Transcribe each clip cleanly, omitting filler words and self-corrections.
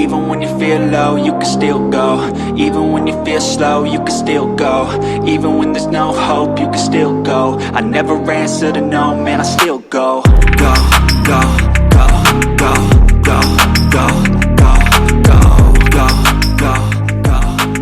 Even when you feel low, you can still go. Even when you feel slow, you can still go. Even when there's no hope, you can still go. I never answer to no, man, I still go. Go, go, go, go, go, go, go, go, go, go,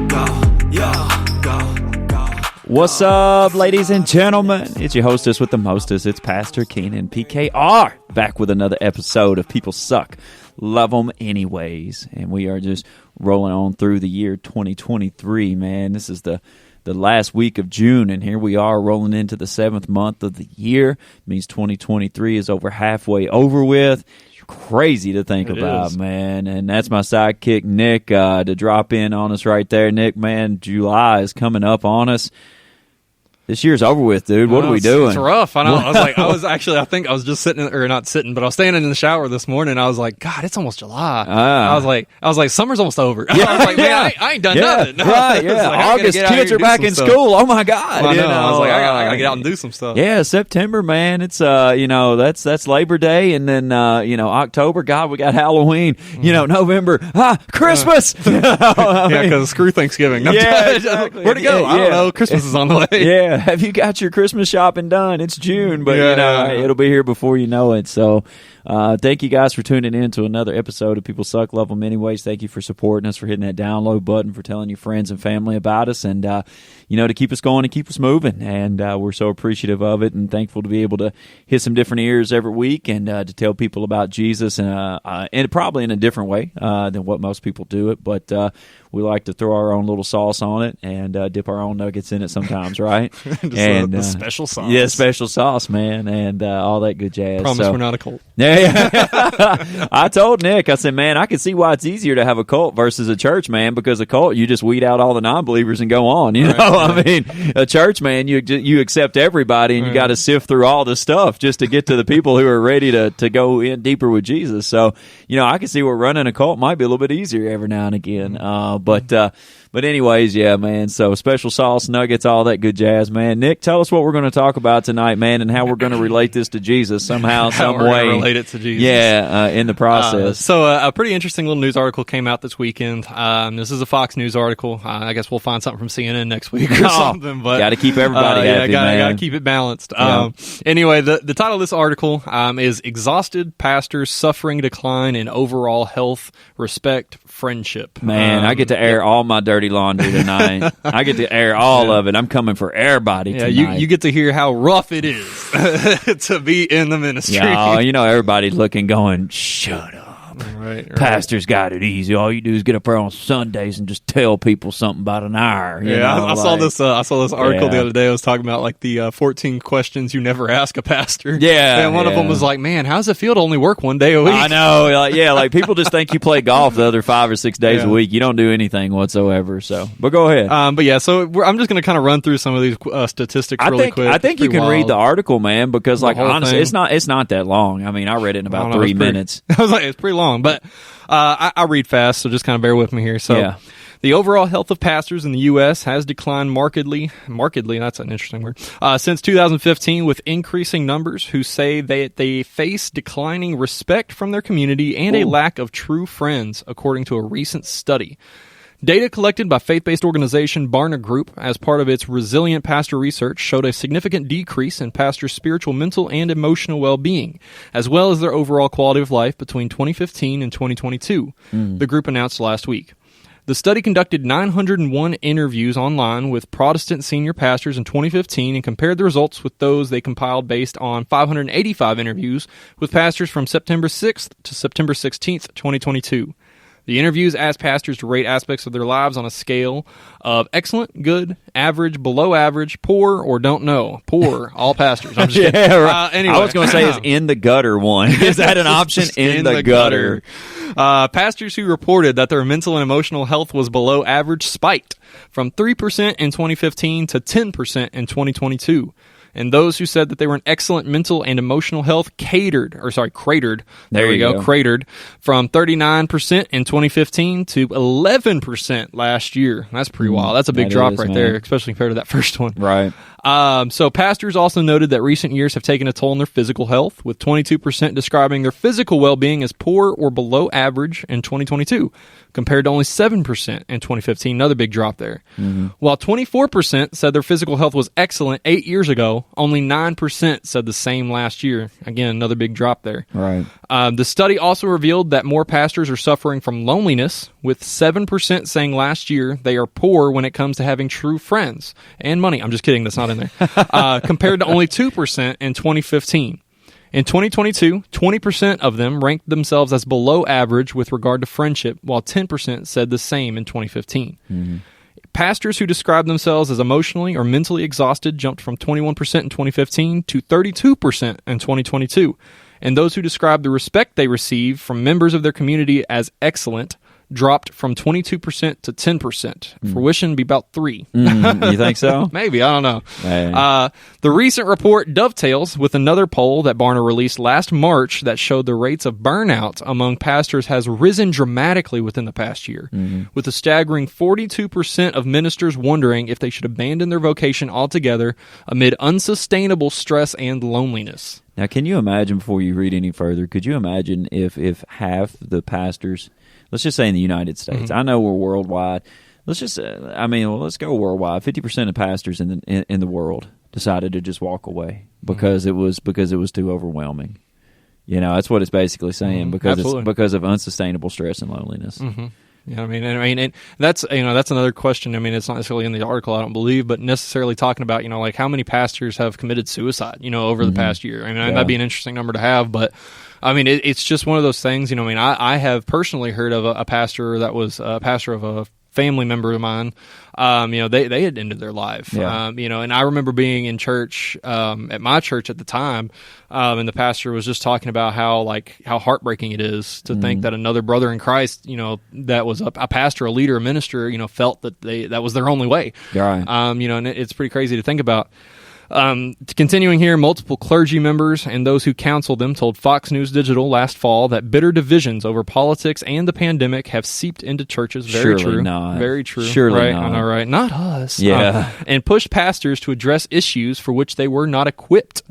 go, go, go. What's up, ladies and gentlemen? It's your hostess with the mostest. It's Pastor Keenan PKR, back with another episode of People Suck, Love 'Em Anyways. And we are just rolling on through the year 2023, man. This is the last week of June, and here we are rolling into the 7th month of the year. It means 2023 is over halfway over with. Crazy to think about, man. And that's my sidekick, Nick, to drop in on us right there. Nick, man, July is coming up on us. This year's over with, dude. What are we doing? It's rough. I know. I think I was just sitting, or not sitting, but I was standing in the shower this morning. And I was like, God, it's almost July. I was like, summer's almost over. Yeah, I was like, man, I ain't done nothing. Right, yeah. Like, August, kids are back in school. Oh my God. Well, I know. I was like, I gotta get out and do some stuff. Yeah, September, man. It's that's Labor Day, and then October. God, we got Halloween. November. Christmas. Because screw Thanksgiving. Yeah, exactly. Where'd it go? I don't know. Christmas is on the way. Yeah. Have you got your Christmas shopping done? It's June, but it'll be here before you know it. So thank you guys for tuning in to another episode of People Suck, Love 'Em Anyways. Thank you for supporting us, for hitting that download button, for telling your friends and family about us, and to keep us going and keep us moving. And we're so appreciative of it and thankful to be able to hit some different ears every week and to tell people about Jesus, and probably in a different way than what most people do it. But we like to throw our own little sauce on it and dip our own nuggets in it sometimes, right? And the special sauce. Yeah, special sauce, man, and all that good jazz. Promise we're not a cult. Yeah. I told Nick, I said, man, I can see why it's easier to have a cult versus a church, man, because a cult, you just weed out all the non-believers and go on, Right. I mean, a church, man, you accept everybody, and you got to sift through all the stuff just to get to the people who are ready to go in deeper with Jesus. So, I can see where running a cult might be a little bit easier every now and again. But anyways, yeah, man, so special sauce, nuggets, all that good jazz, man. Nick, tell us what we're going to talk about tonight, man, and how we're going to relate this to Jesus somehow, some way. Relate it to Jesus. Yeah, in the process. So a pretty interesting little news article came out this weekend. This is a Fox News article. I guess we'll find something from CNN next week or something. But got to keep everybody happy, man. Got to keep it balanced. Anyway, the title of this article is Exhausted Pastors Suffering Decline in Overall Health, Respect, Friendship. Man, I get to air all my dirty laundry tonight. I get to air all of it. I'm coming for everybody tonight. You get to hear how rough it is to be in the ministry. Yeah, everybody's looking, going, shut up. Right. Pastor's got it easy. All you do is get up there on Sundays and just tell people something about an hour. I saw this article the other day. I was talking about like the 14 questions you never ask a pastor. Yeah, and one of them was like, "Man, how does it feel to only work one day a week?" I know. Like people just think you play golf the other 5 or 6 days a week. You don't do anything whatsoever. So, but go ahead. So I'm just going to kind of run through some of these statistics really quick. I think you can read the article, man, because honestly, thing. it's not that long. I mean, I read it in about 3 minutes. I was like, it's pretty long, but I read fast, so just kind of bear with me here. So, the overall health of pastors in the U.S. has declined markedly, that's an interesting word, since 2015, with increasing numbers who say they face declining respect from their community and a lack of true friends, according to a recent study. Data collected by faith-based organization Barna Group as part of its Resilient Pastor Research showed a significant decrease in pastors' spiritual, mental, and emotional well-being, as well as their overall quality of life between 2015 and 2022, the group announced last week. The study conducted 901 interviews online with Protestant senior pastors in 2015 and compared the results with those they compiled based on 585 interviews with pastors from September 6th to September 16th, 2022. The interviews asked pastors to rate aspects of their lives on a scale of excellent, good, average, below average, poor, or don't know. Poor, all pastors. I'm just kidding. Yeah, right. Anyway. I was going to say is in the gutter one. Is that an option? in the gutter. Pastors who reported that their mental and emotional health was below average spiked from 3% in 2015 to 10% in 2022. And those who said that they were in excellent mental and emotional health cratered. There you go. Cratered from 39% in 2015 to 11% last year. That's pretty wild. That's a big drop right there, especially compared to that first one. Right. So pastors also noted that recent years have taken a toll on their physical health, with 22% describing their physical well-being as poor or below average in 2022, compared to only 7% in 2015. Another big drop there. While 24% said their physical health was excellent 8 years ago, only 9% said the same last year. Again, another big drop there. Right. The study also revealed that more pastors are suffering from loneliness, with 7% saying last year they are poor when it comes to having true friends and money. I'm just kidding. That's not in there. Compared to only 2% in 2015. In 2022, 20% of them ranked themselves as below average with regard to friendship, while 10% said the same in 2015. Pastors who describe themselves as emotionally or mentally exhausted jumped from 21% in 2015 to 32% in 2022. And those who describe the respect they receive from members of their community as excellent dropped from 22% to 10%. Fruition be about 3. You think so? Maybe. I don't know. Hey. The recent report dovetails with another poll that Barna released last March that showed the rates of burnout among pastors has risen dramatically within the past year, with a staggering 42% of ministers wondering if they should abandon their vocation altogether amid unsustainable stress and loneliness. Now, can you imagine, before you read any further, could you imagine if half the pastors, let's just say in the United States, I know we're worldwide, let's just, let's go worldwide, 50% of pastors in the world decided to just walk away because it was too overwhelming. You know, that's what it's basically saying, because it's because of unsustainable stress and loneliness. Yeah, and that's that's another question. I mean, it's not necessarily in the article, I don't believe, but necessarily talking about like how many pastors have committed suicide, over the past year. I mean, that'd be an interesting number to have, but I mean, it's just one of those things. I have personally heard of a pastor that was a pastor of a family member of mine. They had ended their life. Yeah. And I remember being in church at my church at the time, and the pastor was just talking about how heartbreaking it is to think that another brother in Christ, that was a pastor, a leader, a minister, felt that that was their only way. Right. And it's pretty crazy to think about. Continuing here, multiple clergy members and those who counseled them told Fox News Digital last fall that bitter divisions over politics and the pandemic have seeped into churches. Very Surely true. Not. Very true. Surely right? not. I know, right? Not us. Yeah. And pushed pastors to address issues for which they were not equipped.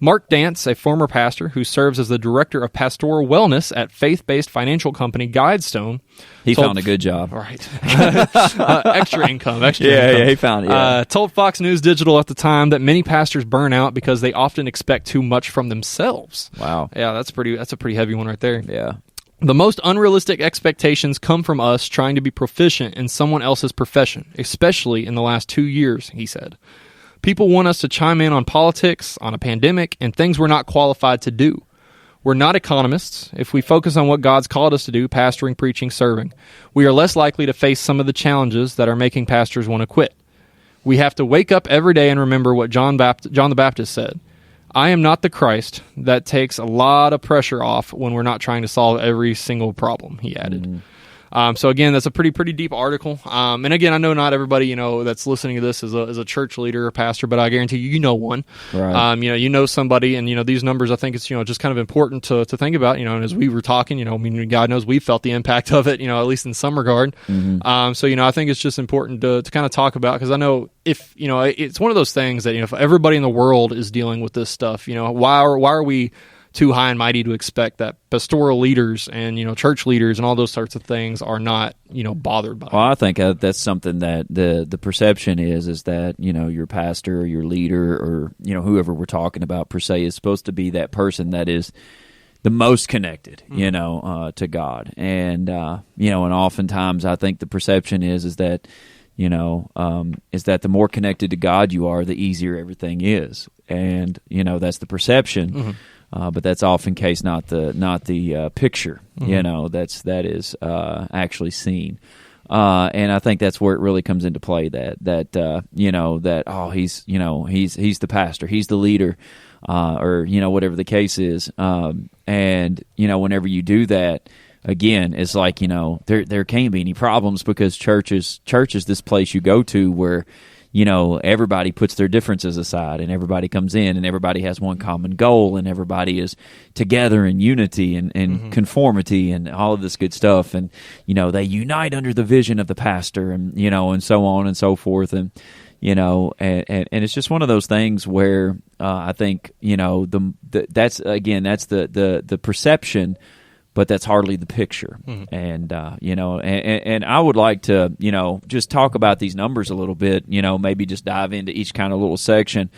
Mark Dance, a former pastor who serves as the director of pastoral wellness at faith-based financial company Guidestone, he found a good job. Right. Extra income. Income. Yeah, he found it. Told Fox News Digital at the time that many pastors burn out because they often expect too much from themselves. Wow. Yeah, that's a pretty heavy one right there. Yeah. The most unrealistic expectations come from us trying to be proficient in someone else's profession, especially in the last 2 years, he said. People want us to chime in on politics, on a pandemic, and things we're not qualified to do. We're not economists. If we focus on what God's called us to do, pastoring, preaching, serving, we are less likely to face some of the challenges that are making pastors want to quit. We have to wake up every day and remember what John the Baptist said. I am not the Christ. That takes a lot of pressure off when we're not trying to solve every single problem, he added. So again, that's a pretty deep article. And again, I know not everybody, that's listening to this is a church leader or pastor, but I guarantee you know one. Right. You know somebody, and these numbers, I think it's just kind of important to think about. And as we were talking, God knows we felt the impact of it, at least in some regard. So I think it's just important to kind of talk about, because I know if it's one of those things that if everybody in the world is dealing with this stuff, why are we too high and mighty to expect that pastoral leaders and church leaders and all those sorts of things are not bothered by? Well, I think that's something that the perception is that your pastor or your leader or whoever we're talking about per se is supposed to be that person that is the most connected to God, and and oftentimes I think the perception is that the more connected to God you are, the easier everything is, and that's the perception. But that's often case not the picture. That is actually seen, and I think that's where it really comes into play. That he's the pastor, he's the leader, or whatever the case is. And whenever you do that, again, it's like there can't be any problems, because church is this place you go to where everybody puts their differences aside and everybody comes in and everybody has one common goal and everybody is together in unity and conformity and all of this good stuff. And, they unite under the vision of the pastor and, and so on and so forth. And, and it's just one of those things where I think, that's the perception, but that's hardly the picture. And, and I would like to, just talk about these numbers a little bit, maybe just dive into each kind of little section.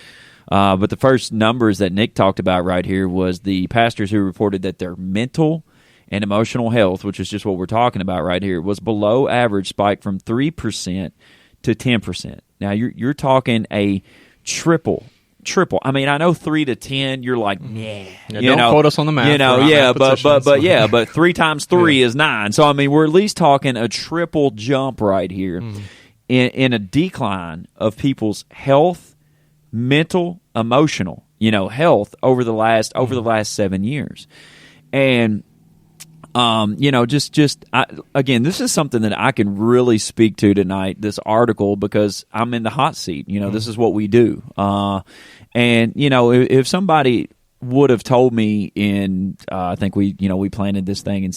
But the first numbers that Nick talked about right here was the pastors who reported that their mental and emotional health, which is just what we're talking about right here, was below average, spiked from 3% to 10%. Now, you're talking a triple. I mean, I know 3 to 10. You're like, yeah. Don't quote us on the math. But 3 times 3 is 9. So I mean, we're at least talking a triple jump right here in a decline of people's health, mental, emotional, health over the last 7 years, and. Again, this is something that I can really speak to tonight, this article, because I'm in the hot seat. This is what we do. And, if somebody would have told me in, I think we planted this thing in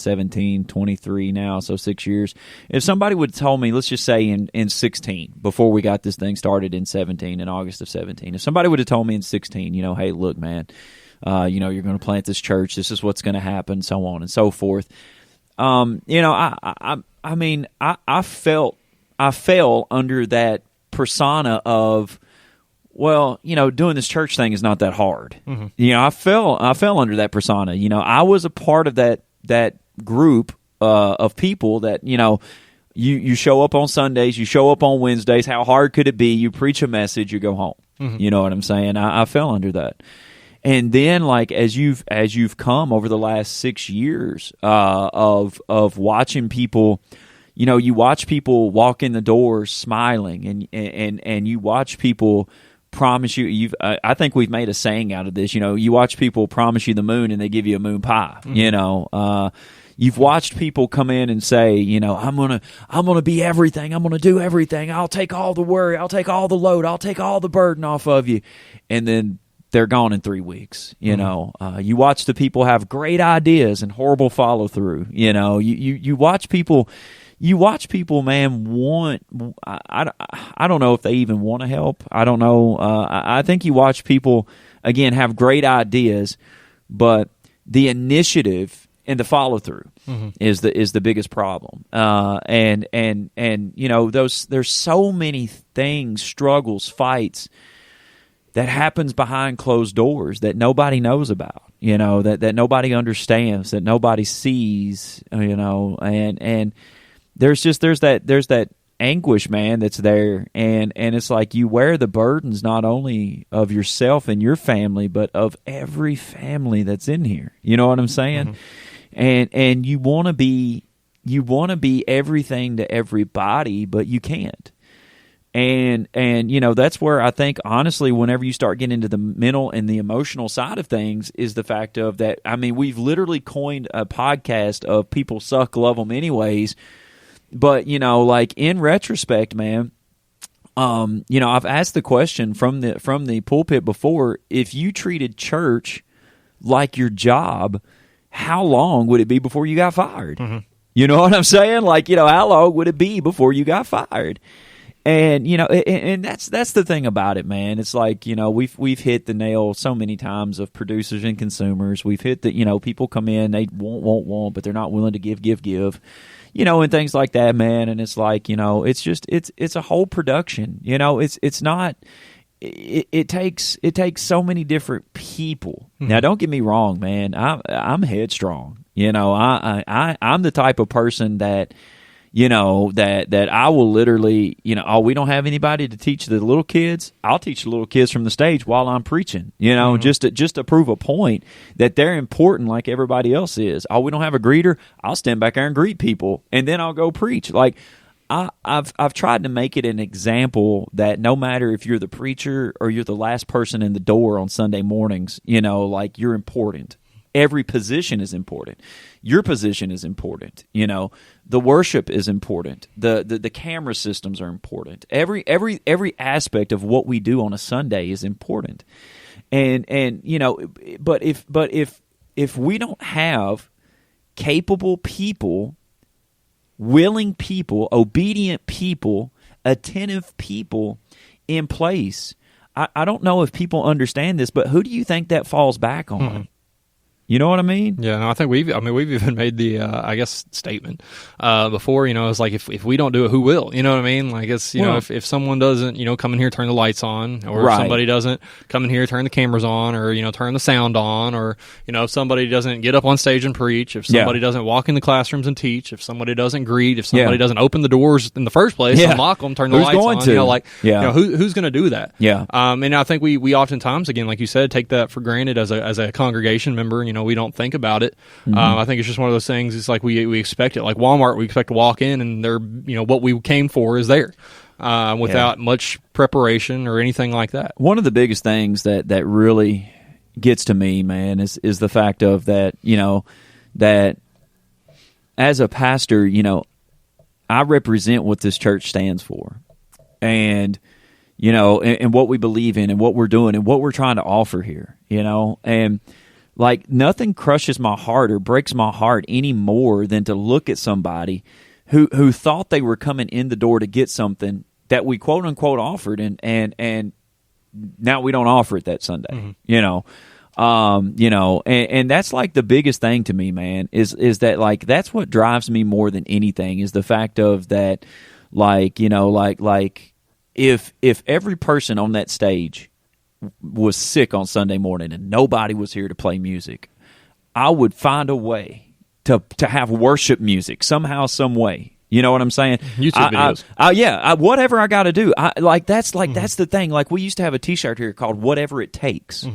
23 now, so 6 years. If somebody would have told me, let's just say in 16, before we got this thing started in 17, in August of 17, if somebody would have told me in 16, hey, look, man, you're going to plant this church. This is what's going to happen, so on and so forth. I fell under that persona of, well, doing this church thing is not that hard. I fell under that persona. I was a part of that group of people that you show up on Sundays, you show up on Wednesdays. How hard could it be? You preach a message, you go home. You know what I'm saying? I fell under that. And then, like, as you've come over the last 6 years of watching people, you watch people walk in the door smiling, and you watch people promise you. I think we've made a saying out of this. You watch people promise you the moon, and they give you a moon pie. You've watched people come in and say, I'm gonna be everything. I'm gonna do everything. I'll take all the worry. I'll take all the load. I'll take all the burden off of you, and then they're gone in 3 weeks. You watch the people have great ideas and horrible follow through. You watch people. Man, I don't know if they even want to help. I don't know. I think you watch people again have great ideas, but the initiative and the follow through is the biggest problem. And there's so many things, struggles, fights that happens behind closed doors that nobody knows about, that nobody understands, that nobody sees, and there's that anguish, man, that's there, and it's like you wear the burdens not only of yourself and your family, but of every family that's in here. You know what I'm saying? And you want to be everything to everybody, but you can't. And that's where I think, honestly, whenever you start getting into the mental and the emotional side of things, is the fact of that. I mean, we've literally coined a podcast of people suck, love them anyways. But, like in retrospect, man, I've asked the question from the pulpit before, if you treated church like your job, how long would it be before you got fired? You know what I'm saying? Like, how long would it be before you got fired? And and that's the thing about it, man. It's like, we've hit the nail so many times of producers and consumers. We've hit the, people come in, they want, but they're not willing to give, and things like that, man. And it's like, it's just it's a whole production. It's not. It takes so many different people. Now, don't get me wrong, man. I'm headstrong. I'm the type of person that. That I will literally, we don't have anybody to teach the little kids. I'll teach the little kids from the stage while I'm preaching, just to prove a point that they're important like everybody else is. We don't have a greeter. I'll stand back there and greet people, and then I'll go preach. Like, I've tried to make it an example that no matter if you're the preacher or you're the last person in the door on Sunday mornings, like, you're important. Every position is important. Your position is important. the worship is important. The camera systems are important. Every aspect of what we do on a Sunday is important. And you know, but if we don't have capable people, willing people, obedient people, attentive people in place, I don't know if people understand this, but who do you think that falls back on? Mm-hmm. You know what I mean? Yeah, no, I think we've even made the, statement before, you know, it's like, if we don't do it, who will? You know what I mean? Like, it's, you know, if someone doesn't, you know, come in here, turn the lights on, or if somebody doesn't come in here, turn the cameras on, or, you know, turn the sound on, or, you know, if somebody doesn't get up on stage and preach, if somebody doesn't walk in the classrooms and teach, if somebody doesn't greet, if somebody doesn't open the doors in the first place, unlock them, turn the lights on, you know, like, you know, who's going to do that? Yeah. And I think we oftentimes, again, like you said, take that for granted as a congregation member. You know, we don't think about it. Mm-hmm. I think it's just one of those things. It's like we expect it. Like Walmart, we expect to walk in and they're, you know, what we came for is there, without much preparation or anything like that. One of the biggest things that really gets to me, man, is the fact of that, you know, that as a pastor, you know, I represent what this church stands for, and you know, and what we believe in, and what we're doing, and what we're trying to offer here, you know, and like nothing crushes my heart or breaks my heart any more than to look at somebody who thought they were coming in the door to get something that we quote unquote offered, and now we don't offer it that Sunday. Mm-hmm. You know, and that's like the biggest thing to me, man, is that like that's what drives me more than anything, is the fact of that, like, you know, like if every person on that stage was sick on Sunday morning and nobody was here to play music, I would find a way to have worship music somehow, some way. You know what I'm saying? YouTube videos. Whatever I got to do. That's the thing. Like, we used to have a T-shirt here called "Whatever It Takes,"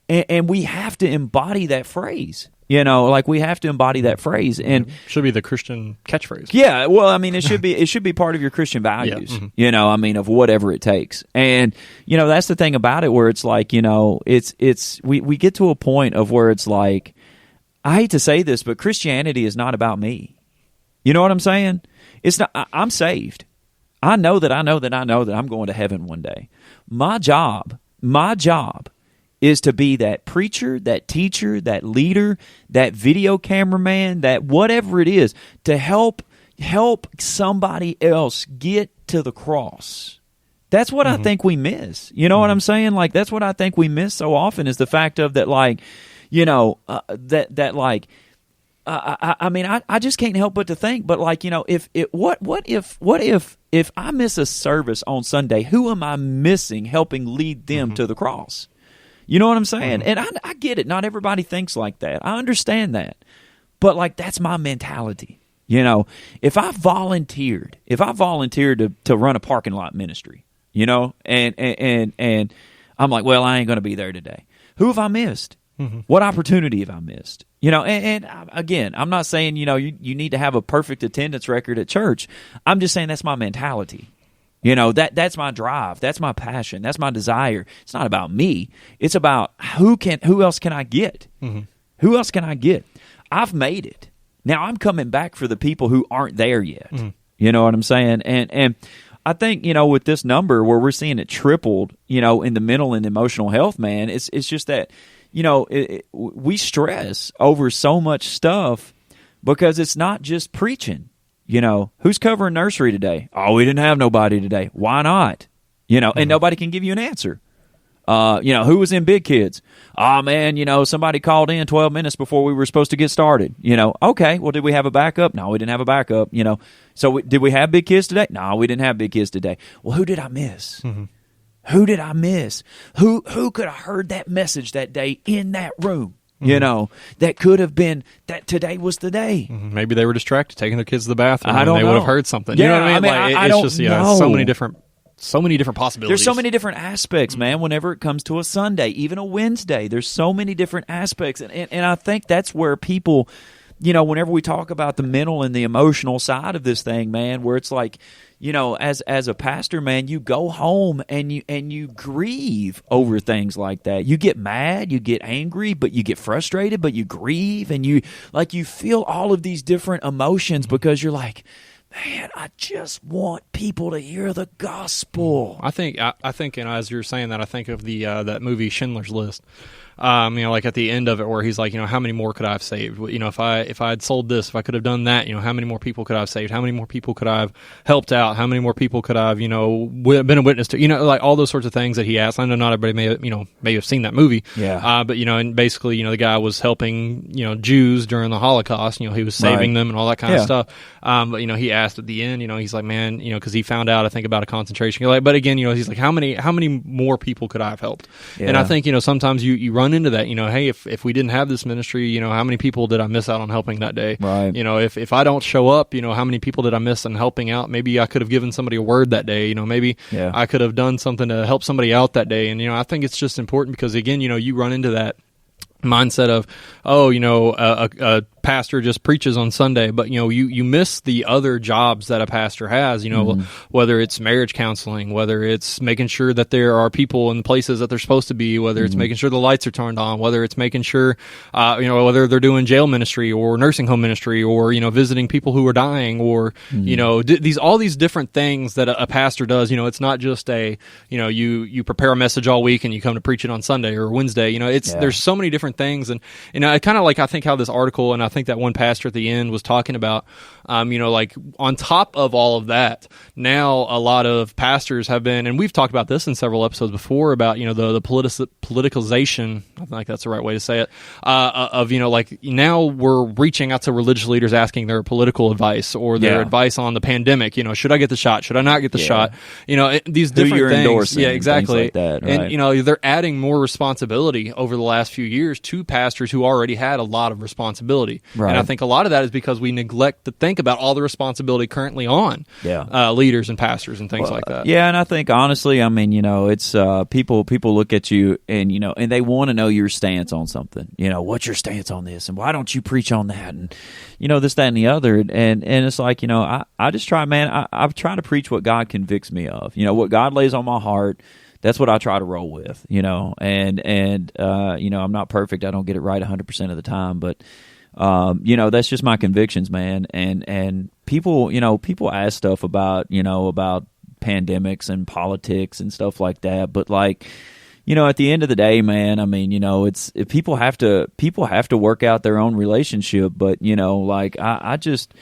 and we have to embody that phrase. You know, like we have to embody that phrase, and should be the Christian catchphrase. Yeah, well, I mean, it should be part of your Christian values. Yeah. You know, I mean, of whatever it takes, and you know, that's the thing about it, where it's like, you know, we get to a point of where it's like, I hate to say this, but Christianity is not about me. You know what I'm saying? It's not. I'm saved. I know that I'm going to heaven one day. My job is to be that preacher, that teacher, that leader, that video cameraman, that whatever it is, to help somebody else get to the cross. That's what I think we miss. You know what I'm saying? Like, that's what I think we miss so often, is the fact of that, like, you know, I mean, I just can't help but to think, but like, you know, what if I miss a service on Sunday, who am I missing helping lead them to the cross? You know what I'm saying? And I get it. Not everybody thinks like that. I understand that. But, like, that's my mentality. You know, if I volunteered to run a parking lot ministry, you know, and I'm like, well, I ain't going to be there today. Who have I missed? What opportunity have I missed? You know, and again, I'm not saying, you know, you need to have a perfect attendance record at church. I'm just saying that's my mentality. You know, that's my drive. That's my passion. That's my desire. It's not about me. It's about who else can I get? Who else can I get? I've made it. Now I'm coming back for the people who aren't there yet. You know what I'm saying? And I think, you know, with this number where we're seeing it tripled, you know, in the mental and emotional health, man, it's just that, you know, we stress over so much stuff because it's not just preaching. You know, who's covering nursery today? Oh, we didn't have nobody today. Why not? You know, and nobody can give you an answer. You know, who was in big kids? Oh, man, you know, somebody called in 12 minutes before we were supposed to get started. You know, okay, well, did we have a backup? No, we didn't have a backup, you know. So did we have big kids today? No, we didn't have big kids today. Well, who did I miss? Who did I miss? Who could have heard that message that day in that room? You know, that could have been that today was the day. Maybe they were distracted taking their kids to the bathroom. I don't know. They would have heard something. Yeah, you know what I mean? I Like, don't it's just know. so many different possibilities. There's so many different aspects, man, whenever it comes to a Sunday, even a Wednesday. There's so many different aspects. And I think that's where people whenever we talk about the mental and the emotional side of this thing, man, where it's like, as a pastor, man, you go home and you grieve over things like that. You get mad, you get angry, but you get frustrated, but you grieve, and you feel all of these different emotions because you're like, man, I just want people to hear the gospel. I think, as you're saying that, I think of the that movie Schindler's List. Like at the end of it, where he's like, how many more could I have saved? If I had sold this, if I could have done that, how many more people could I have saved? How many more people could I have helped out? How many more people could I have, been a witness to? Like all those sorts of things that he asked. I know not everybody may have seen that movie. Yeah. But and basically, the guy was helping, Jews during the Holocaust. He was saving them and all that kind of stuff. But he asked at the end, he's like, man, because he found out, I think, about a concentration. But again, he's like, how many more people could I have helped? Yeah. And I think, sometimes you run into that, hey, if we didn't have this ministry, how many people did I miss out on helping that day? Right. If I don't show up, how many people did I miss on helping out? Maybe I could have given somebody a word that day, maybe I could have done something to help somebody out that day. And, I think it's just important because, again, you run into that mindset of, a pastor just preaches on Sunday, but you miss the other jobs that a pastor has, whether it's marriage counseling, whether it's making sure that there are people in the places that they're supposed to be, whether it's making sure the lights are turned on, whether it's making sure whether they're doing jail ministry or nursing home ministry, or visiting people who are dying, or all these different things that a pastor does. It's not just you prepare a message all week and you come to preach it on Sunday or Wednesday. There's so many different things. And I kind of like, I think how this article, and I think that one pastor at the end was talking about, like on top of all of that, now a lot of pastors have been, and we've talked about this in several episodes before, about, the politicalization, I think that's the right way to say it, of, like now we're reaching out to religious leaders asking their political advice or their advice on the pandemic. Should I get the shot? Should I not get the shot? These different things. Endorsing, yeah, exactly. Like that, right? And, they're adding more responsibility over the last few years to pastors who already had a lot of responsibility. Right. And I think a lot of that is because we neglect to think about all the responsibility currently on leaders and pastors and things like that. Yeah, and I think honestly, it's people look at you and and they want to know your stance on something. What's your stance on this, and why don't you preach on that, and this, that, and the other. And it's like I just try, man. I try to preach what God convicts me of. What God lays on my heart. That's what I try to roll with. And I'm not perfect. I don't get it right 100% of the time, but. That's just my convictions, man. And people ask stuff about pandemics and politics and stuff like that. But at the end of the day, man, it's people have to work out their own relationship. But I just,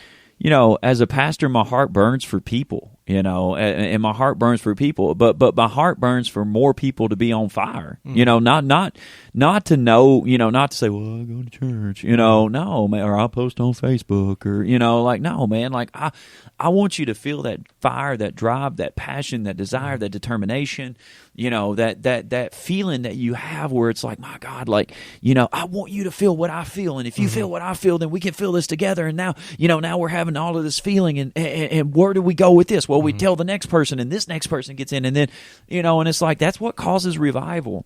as a pastor, my heart burns for people. And my heart burns for people, but my heart burns for more people to be on fire. Not to know, not to say, well, I go to church, no, man, or I'll post on Facebook, or no, man, I want you to feel that fire, that drive, that passion, that desire, that determination, that feeling that you have where it's like, my God, I want you to feel what I feel, and if you feel what I feel, then we can feel this together. And now, now we're having all of this feeling, and where do we go with this? Well, we tell the next person, and this next person gets in, and then, and it's like that's what causes revival.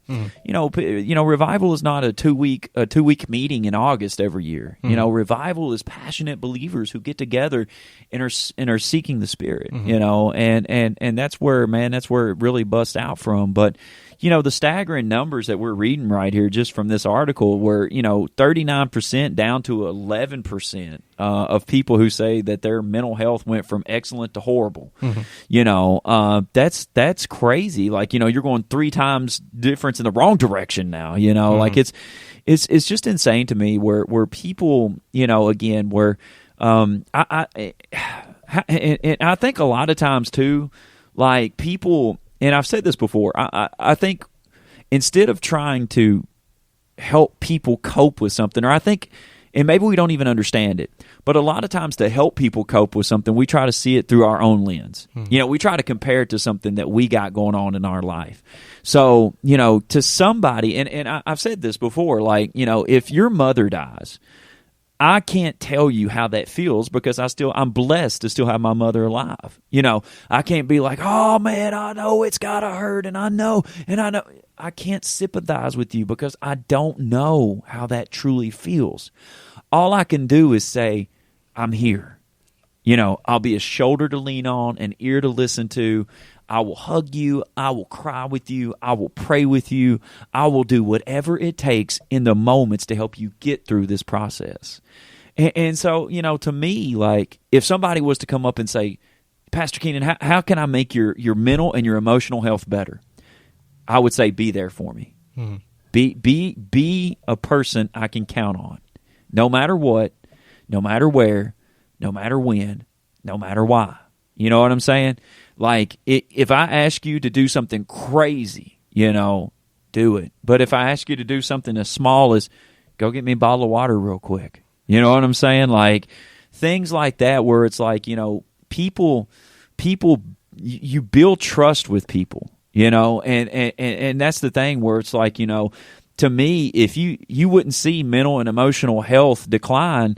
Revival is not a 2-week meeting in August every year. Revival is passionate believers who get together and are seeking the Spirit. And that's where, man, that's where it really busts out from. But the staggering numbers that we're reading right here, just from this article, where 39% down to 11% of people who say that their mental health went from excellent to horrible. That's crazy. You're going 3 times difference in the wrong direction now. It's just insane to me where people again where I think a lot of times too, people. And I've said this before, I think instead of trying to help people cope with something, or I think, and maybe we don't even understand it, but a lot of times to help people cope with something, we try to see it through our own lens. We try to compare it to something that we got going on in our life. So, to somebody, and I've said this before, if your mother dies, I can't tell you how that feels because I'm blessed to still have my mother alive. I can't be like, oh man, I know it's gotta hurt, and I know. I can't sympathize with you because I don't know how that truly feels. all I can do is say, I'm here. You know, I'll be a shoulder to lean on, an ear to listen to. I will hug you. I will cry with you. I will pray with you. I will do whatever it takes in the moments to help you get through this process. And so, you know, to me, like, if somebody was to come up and say, Pastor Keenan, how can I make your mental and your emotional health better? I would say, be there for me. Mm-hmm. Be a person I can count on, no matter what, no matter where, no matter when, no matter why. You know what I'm saying? Like, if I ask you to do something crazy, you know, do it. But if I ask you to do something as small as go get me a bottle of water real quick, you know what I'm saying? Like, things like that where it's like, you know, people, you build trust with people, you know, and that's the thing where it's like, you know, to me, if you wouldn't see mental and emotional health decline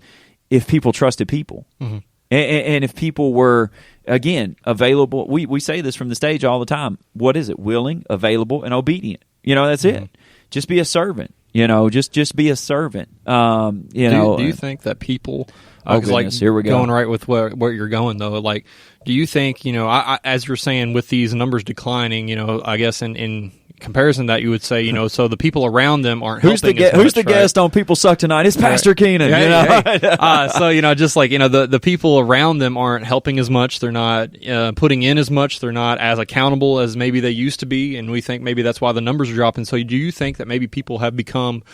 if people trusted people. Mm-hmm. And if people were, again, available, we say this from the stage all the time. What is it? Willing, available, and obedient. You know, that's it. Just be a servant. You know, just be a servant. Do you think that people, goodness, here we go. Going right with where you're going though, like, do you think, you know, I, as you're saying with these numbers declining, you know, I guess in comparison that you would say, you know, so the people around them aren't who's helping who's the guest on People Suck tonight? It's Pastor Keenan. Hey, you know? Hey. So, you know, just like, you know, the people around them aren't helping as much. They're not putting in as much. They're not as accountable as maybe they used to be. And we think maybe that's why the numbers are dropping. So do you think that maybe people have become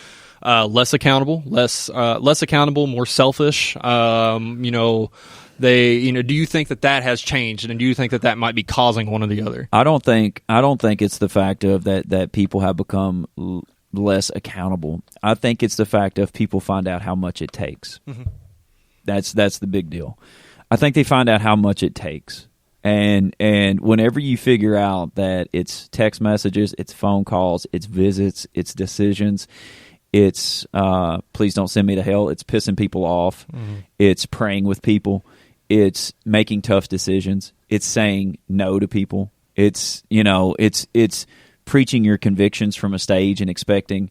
less accountable, more selfish? You know, do you think that has changed, and do you think that might be causing one or the other? I don't think it's the fact of that people have become less accountable. I think it's the fact of people find out how much it takes. Mm-hmm. That's the big deal. I think they find out how much it takes. And whenever you figure out that it's text messages, it's phone calls, it's visits, it's decisions, it's please don't send me to hell, it's pissing people off, it's praying with people, it's making tough decisions, it's saying no to people, it's, you know, it's preaching your convictions from a stage and expecting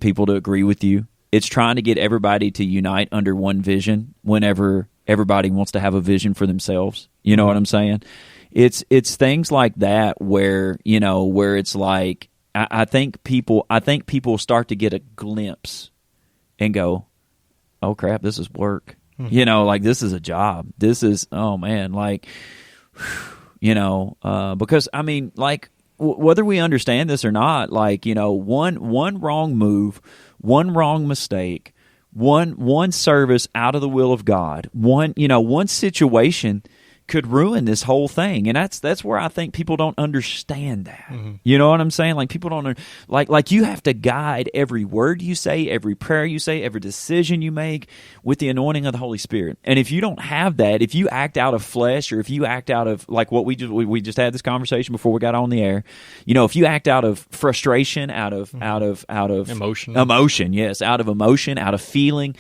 people to agree with you. It's trying to get everybody to unite under one vision whenever everybody wants to have a vision for themselves. You know what I'm saying? It's things like that where, you know, where it's like, I think people start to get a glimpse and go, oh crap, this is work. Mm-hmm. You know, like, this is a job. This is, oh man, like, you know, because I mean, like, whether we understand this or not, like, you know, one wrong move, one wrong mistake, one service out of the will of God, one situation could ruin this whole thing. And that's where I think people don't understand that. Mm-hmm. You know what I'm saying? Like, people don't like you have to guide every word you say, every prayer you say, every decision you make with the anointing of the Holy Spirit. And if you don't have that, if you act out of flesh, or if you act out of, like what we just had this conversation before we got on the air, you know, if you act out of frustration, out of emotion, yes, out of emotion, out of feeling,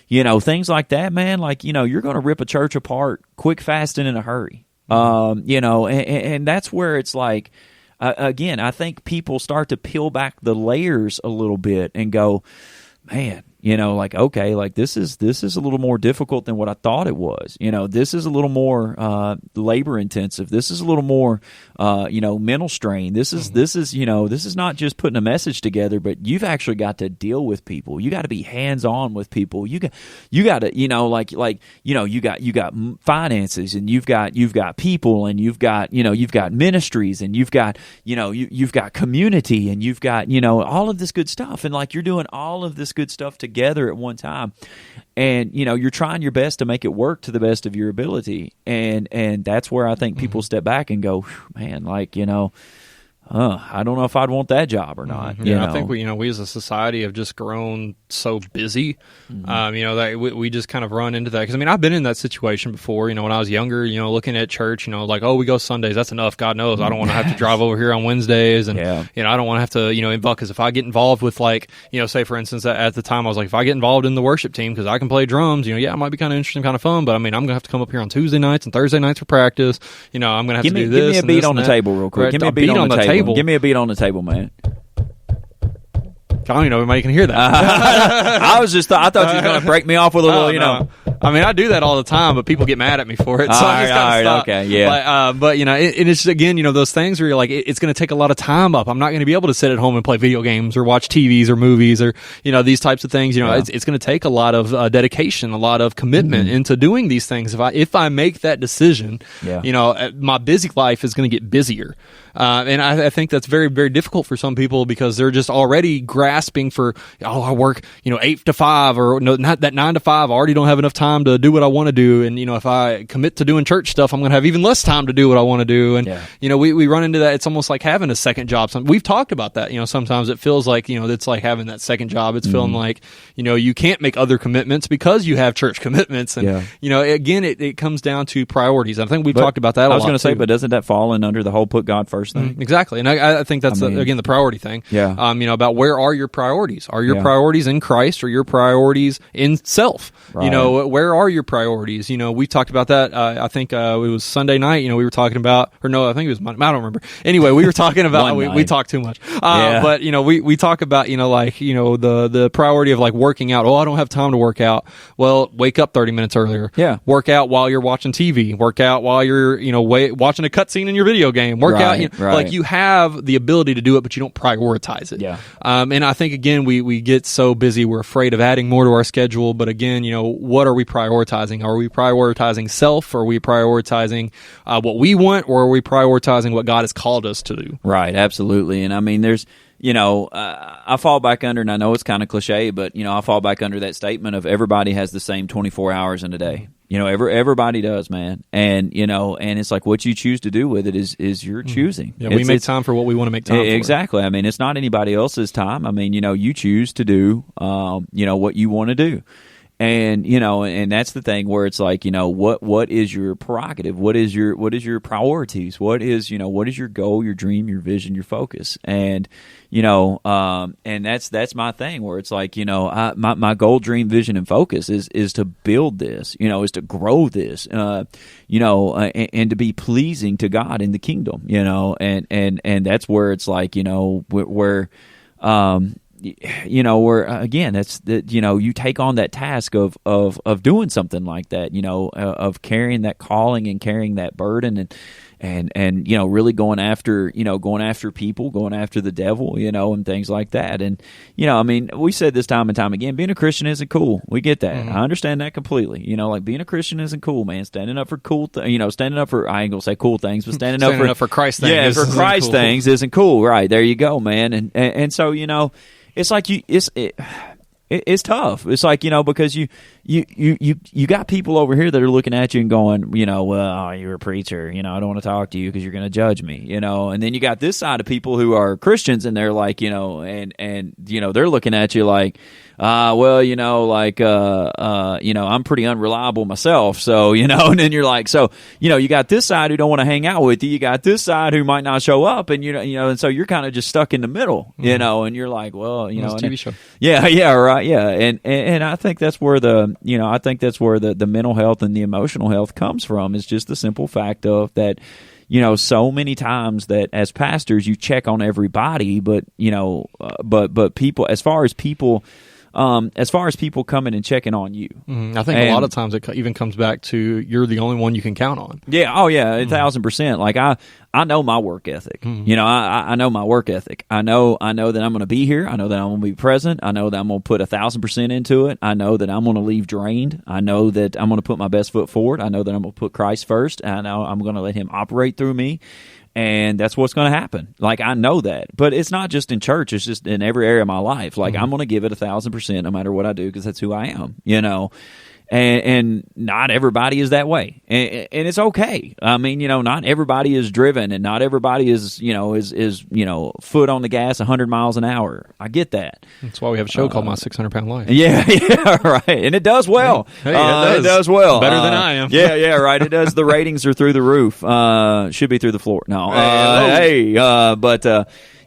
you know, things like that, man, like, you know, you're going to rip a church apart quick, fast, and in a hurry. You know, and that's where it's like, again, I think people start to peel back the layers a little bit and go, man, you know, like, okay, like, this is a little more difficult than what I thought it was. You know, this is a little more labor intensive. This is a little more, you know, mental strain. This is, you know, this is not just putting a message together, but you've actually got to deal with people. You got to be hands on with people. You got to, you know, like, you know, you got finances, and you've got people, and you've got ministries, and you've got, you know, you've got community, and you've got, you know, all of this good stuff. And like, you're doing all of this good stuff together at one time, and you know, you're trying your best to make it work to the best of your ability, and that's where I think people step back and go, man, like, you know, I don't know if I'd want that job or not. Mm-hmm. Yeah, I think we as a society have just grown so busy, you know, that we just kind of run into that. Because I mean, I've been in that situation before. You know, when I was younger, you know, looking at church, you know, like, oh, we go Sundays, that's enough. God knows, I don't want to have to drive over here on Wednesdays, and you know, I don't want to have to, you know, involve. Because if I get involved with, like, you know, say for instance, at the time I was like, if I get involved in the worship team because I can play drums, you know, yeah, it might be kind of interesting, kind of fun. But I mean, I'm gonna have to come up here on Tuesday nights and Thursday nights for practice. You know, I'm gonna have to do this. Give me a beat on the table real quick. Give me a beat on the table. Give me a beat on the table, man. I don't even know if anybody can hear that. I thought you were going to break me off with a little, no. I mean, I do that all the time, but people get mad at me for it. So I just gotta stop. Okay, yeah. But it's just, again, those things where you're like, it's going to take a lot of time up. I'm not going to be able to sit at home and play video games or watch TVs or movies or, these types of things. It's going to take a lot of dedication, a lot of commitment into doing these things. If I make that decision, my busy life is going to get busier. And I think that's very, very difficult for some people because they're just already grasping for, I work, 8 to 5 or no, not that 9 to 5. I already don't have enough time to do what I want to do. And, if I commit to doing church stuff, I'm going to have even less time to do what I want to do. And, we run into that. It's almost like having a second job. We've talked about that. Sometimes it feels like, it's like having that second job. It's feeling like, you can't make other commitments because you have church commitments. And, again, it comes down to priorities. I think we've talked about that a lot. I was going to say, but doesn't that fall in under the whole put God first thing? Exactly. And I think that's, again, the priority thing. Yeah. About where are your priorities? Are your priorities in Christ or your priorities in self? Right. Where are your priorities? We talked about that. I think it was Sunday night. We were talking about, or no, I think it was Monday. I don't remember. Anyway, we were talking about, we talked too much. But, we talk about, the priority of like working out. Oh, I don't have time to work out. Well, wake up 30 minutes earlier. Yeah. Work out while you're watching TV. Work out while you're, watching a cutscene in your video game. Work out. Like you have the ability to do it, but you don't prioritize it. Yeah. And I think, again, we get so busy, we're afraid of adding more to our schedule. But again, what are we prioritizing? Are we prioritizing self? Are we prioritizing what we want? Or are we prioritizing what God has called us to do? Right, absolutely. And I mean, there's, I fall back under, and I know it's kind of cliche, but, I fall back under that statement of everybody has the same 24 hours in a day. Everybody does, man. And, and it's like what you choose to do with it is your choosing. Yeah, we make time for what we want to make time for. Exactly. I mean, it's not anybody else's time. I mean, you choose to do, what you want to do. And, and that's the thing where it's like, what is your prerogative? What is your priorities? What is your goal, your dream, your vision, your focus? And, and that's my thing where it's like, my goal, dream, vision, and focus is to build this, is to grow this, and to be pleasing to God in the kingdom, and that's where it's like, where again, that's that, you take on that task of doing something like that, of carrying that calling and carrying that burden and really going after people, going after the devil, and things like that. And, I mean, we said this time and time again, being a Christian isn't cool. We get that. Mm-hmm. I understand that completely. Like being a Christian isn't cool, man. Standing up for standing up for, I ain't gonna say cool things, but standing up for Christ things. Yeah, for Christ things isn't cool. Right. There you go, man. And so, it's like it's tough. It's like, because you got people over here that are looking at you and going, well, you're a preacher, I don't want to talk to you because you're going to judge me, and then you got this side of people who are Christians and they're like, and they're looking at you like, well, I'm pretty unreliable myself. So, and then you're like, so, you got this side who don't want to hang out with you. You got this side who might not show up and, and so you're kind of just stuck in the middle, and you're like, well, it's a TV show. Yeah, right. Yeah. And I think that's where the mental health and the emotional health comes from. It's just the simple fact of that, so many times that as pastors you check on everybody, but but people, as far as people coming and checking on you. I think a lot of times it even comes back to you're the only one you can count on. Yeah. Oh yeah. 1,000%. Like I know my work ethic. Mm-hmm. I know my work ethic. I know that I'm going to be here. I know that I'm going to be present. I know that I'm going to put 1,000% into it. I know that I'm going to leave drained. I know that I'm going to put my best foot forward. I know that I'm going to put Christ first. I know I'm going to let Him operate through me. And that's what's going to happen. Like, I know that. But it's not just in church. It's just in every area of my life. Like, I'm going to give it 1,000% no matter what I do because that's who I am, And not everybody is that way. And it's okay. I mean, not everybody is driven and not everybody is foot on the gas 100 miles an hour. I get that. That's why we have a show called My 600-Pound Life. Yeah, right. And it does well. Hey, it does well. Better than I am. Yeah, right. It does. The ratings are through the roof. Should be through the floor. No. But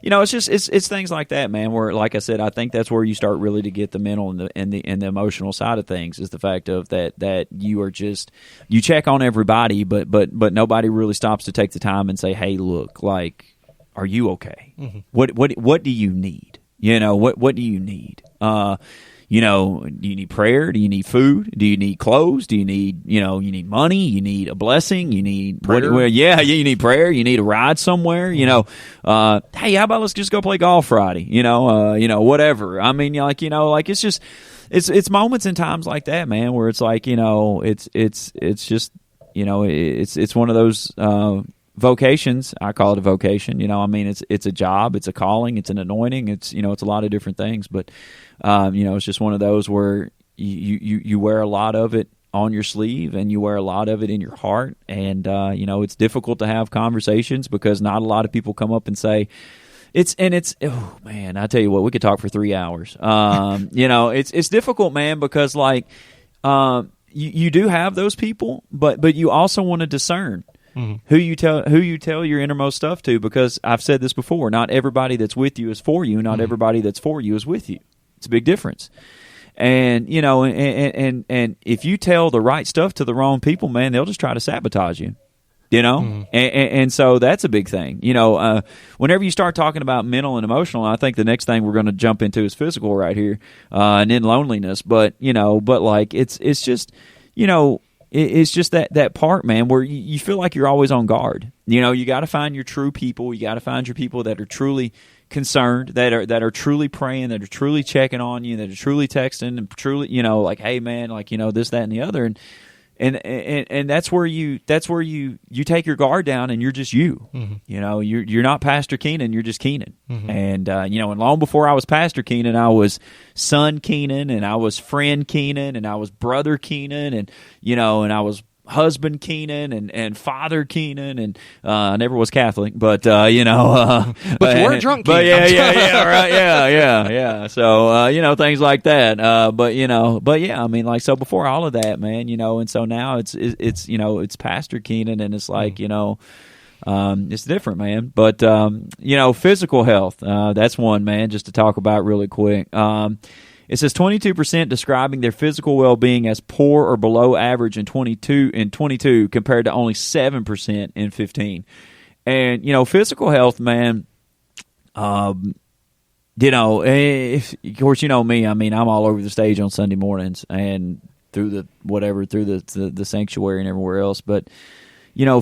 it's just it's things like that, man. Where, like I said, I think that's where you start really to get the mental and the emotional side of things. Is the fact of that you are just you check on everybody, but nobody really stops to take the time and say, hey, look, like, are you okay? Mm-hmm. What do you need? What do you need? Do you need prayer? Do you need food? Do you need clothes? Do you need, you need money? You need a blessing? You need prayer? You need prayer. You need a ride somewhere. Hey, how about let's just go play golf Friday? Whatever. I mean, it's just it's moments and times like that, man, where it's like, it's just, it's one of those vocations. I call it a vocation. It's a job, it's a calling, it's an anointing. It's it's a lot of different things, but it's just one of those where you wear a lot of it on your sleeve and you wear a lot of it in your heart, and it's difficult to have conversations because not a lot of people come up and say oh man, I tell you what, we could talk for 3 hours. It's difficult, man, because like you do have those people, but you also want to discern who you tell your innermost stuff to, because I've said this before, not everybody that's with you is for you, not everybody that's for you is with you. It's a big difference. And and if you tell the right stuff to the wrong people, man, they'll just try to sabotage you. And so that's a big thing. Whenever you start talking about mental and emotional, I think the next thing we're going to jump into is physical right here, and then loneliness. But like it's just it's just that part, man, where you feel like you're always on guard. You got to find your true people. You got to find your people that are truly concerned, that are truly praying, that are truly checking on you, that are truly texting, and truly, like, hey man, like, this, that, and the other, and that's where you take your guard down, and you're just you. You're not Pastor Keenan, you're just Keenan. And and long before I was Pastor Keenan, I was son Keenan, and I was friend Keenan, and I was brother Keenan, and and I was husband Keenan and father Keenan, and I never was Catholic, but but you were drunk Keenan. But yeah. So things like that. But yeah, I mean, like, so before all of that, man, and so now it's Pastor Keenan, and it's like it's different, man. But physical health, that's one, man, just to talk about really quick. It says 22% describing their physical well-being as poor or below average in 22 compared to only 7% in 15. And, physical health, man, of course, me, I mean, I'm all over the stage on Sunday mornings and through the sanctuary and everywhere else. But,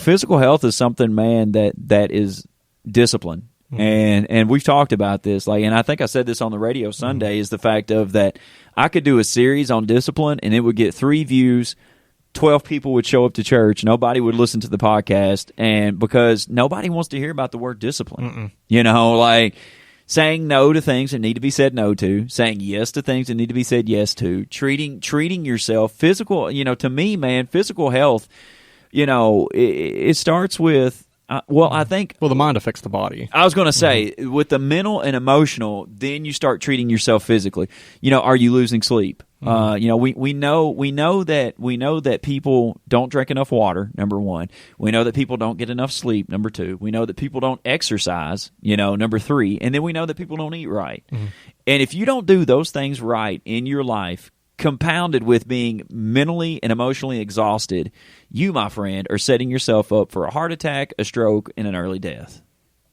physical health is something, man, that is discipline. And we've talked about this, and I think I said this on the radio Sunday, is the fact of that I could do a series on discipline and it would get 3 views, 12 people would show up to church, nobody would listen to the podcast, and because nobody wants to hear about the word discipline. Like saying no to things that need to be said no to, saying yes to things that need to be said yes to, treating yourself, physical, to me, man, physical health, it starts with I think... Well, the mind affects the body. I was going to say, with the mental and emotional, then you start treating yourself physically. Are you losing sleep? We know that people don't drink enough water, number one. We know that people don't get enough sleep, number 2. We know that people don't exercise, number 3. And then we know that people don't eat right. And if you don't do those things right in your life, compounded with being mentally and emotionally exhausted, you, my friend, are setting yourself up for a heart attack, a stroke, and an early death.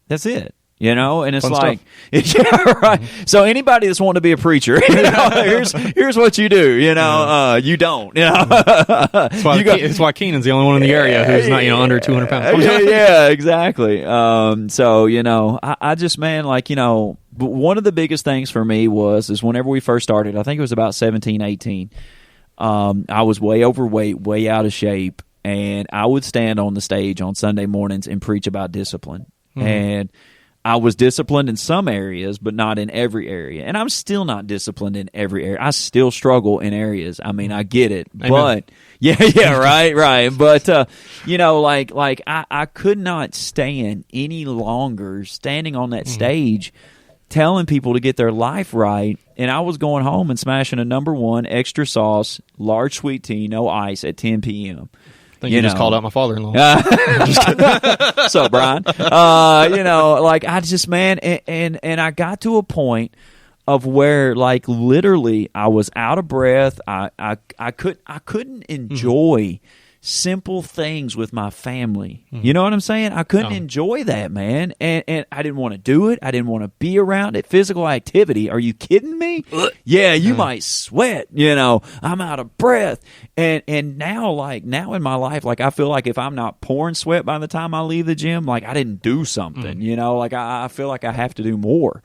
That's it. And it's fun yeah, right. So anybody that's wanting to be a preacher, here's what you do. You don't. That's why Keenan's the only one in the area who's not under 200 pounds. Yeah, exactly. So I just, man, one of the biggest things for me is whenever we first started, I think it was about 17, 18, I was way overweight, way out of shape, and I would stand on the stage on Sunday mornings and preach about discipline. And I was disciplined in some areas, but not in every area. And I'm still not disciplined in every area. I still struggle in areas. I mean, I get it. Amen. But, yeah, right. But, I could not stand any longer standing on that stage telling people to get their life right. And I was going home and smashing a number 1 extra sauce, large sweet tea, no ice at 10 p.m. I think you just called out my father-in-law. What's up, Brian? I just, man, and I got to a point of where, literally, I was out of breath. I couldn't enjoy simple things with my family. You know what I'm saying? I couldn't enjoy that, man. And I didn't want to do it. I didn't want to be around it. Physical activity. Are you kidding me? Yeah, you might sweat, I'm out of breath. And now in my life, like I feel like if I'm not pouring sweat by the time I leave the gym, like I didn't do something, like I feel like I have to do more.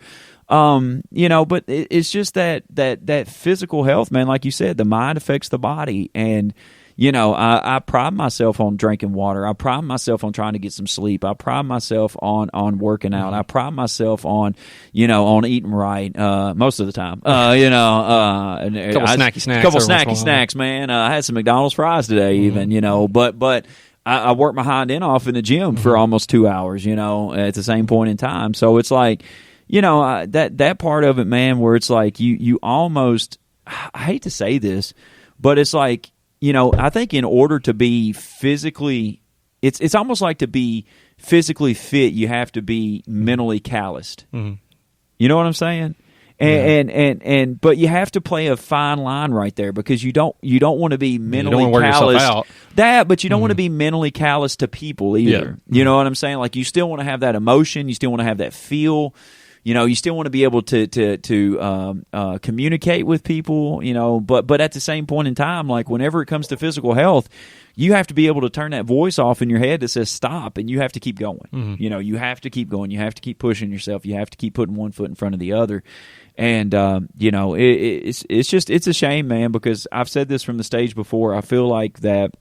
But it's just that physical health, man, like you said, the mind affects the body. And I pride myself on drinking water. I pride myself on trying to get some sleep. I pride myself on working out. I pride myself on, on eating right, most of the time. A couple snacky snacks, man. I had some McDonald's fries today even, but I worked my hind end off in the gym for almost 2 hours, at the same point in time. So it's like, that part of it, man, where it's like you almost, I hate to say this, but it's like, I think in order to be physically, it's almost like to be physically fit, you have to be mentally calloused. You know what I'm saying? And but you have to play a fine line right there, because you don't want to be mentally callous. But you don't want to be mentally callous to people either. You know what I'm saying? Like you still want to have that emotion, you still want to have that feel. You still want to be able to communicate with people, but at the same point in time, like whenever it comes to physical health, you have to be able to turn that voice off in your head that says stop, and you have to keep going. You have to keep going. You have to keep pushing yourself. You have to keep putting one foot in front of the other. And, it's a shame, man, because I've said this from the stage before. I feel like that,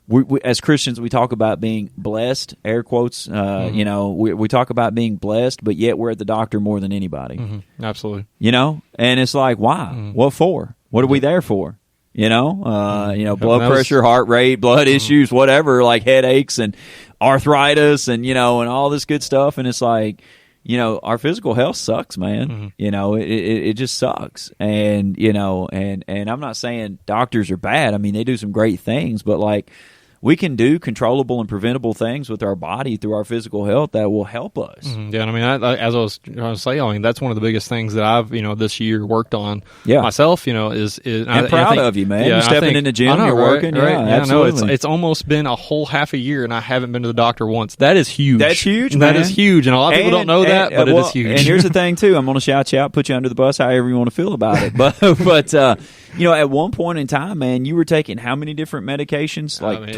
we, as Christians, we talk about being blessed, air quotes. We talk about being blessed, but yet we're at the doctor more than anybody. Absolutely. And it's like, why? What for? What are we there for? Blood pressure, heart rate, blood issues, whatever, like headaches and arthritis and, and all this good stuff. And it's like, our physical health sucks, man. It just sucks. And, and I'm not saying doctors are bad. I mean, they do some great things, but like, we can do controllable and preventable things with our body through our physical health that will help us. Yeah, and I mean, as I was trying to say, I mean, that's one of the biggest things that I've, this year worked on myself, is I'm proud of you, man. You're stepping in the gym, you're working. Right? Yeah, absolutely. It's almost been a whole half a year, and I haven't been to the doctor once. That is huge. That's huge, man. That is huge, and a lot of people don't know that, but it is huge. And here's the thing, too. I'm going to shout you out, put you under the bus, however you want to feel about it. But at one point in time, man, you were taking how many different medications? Like,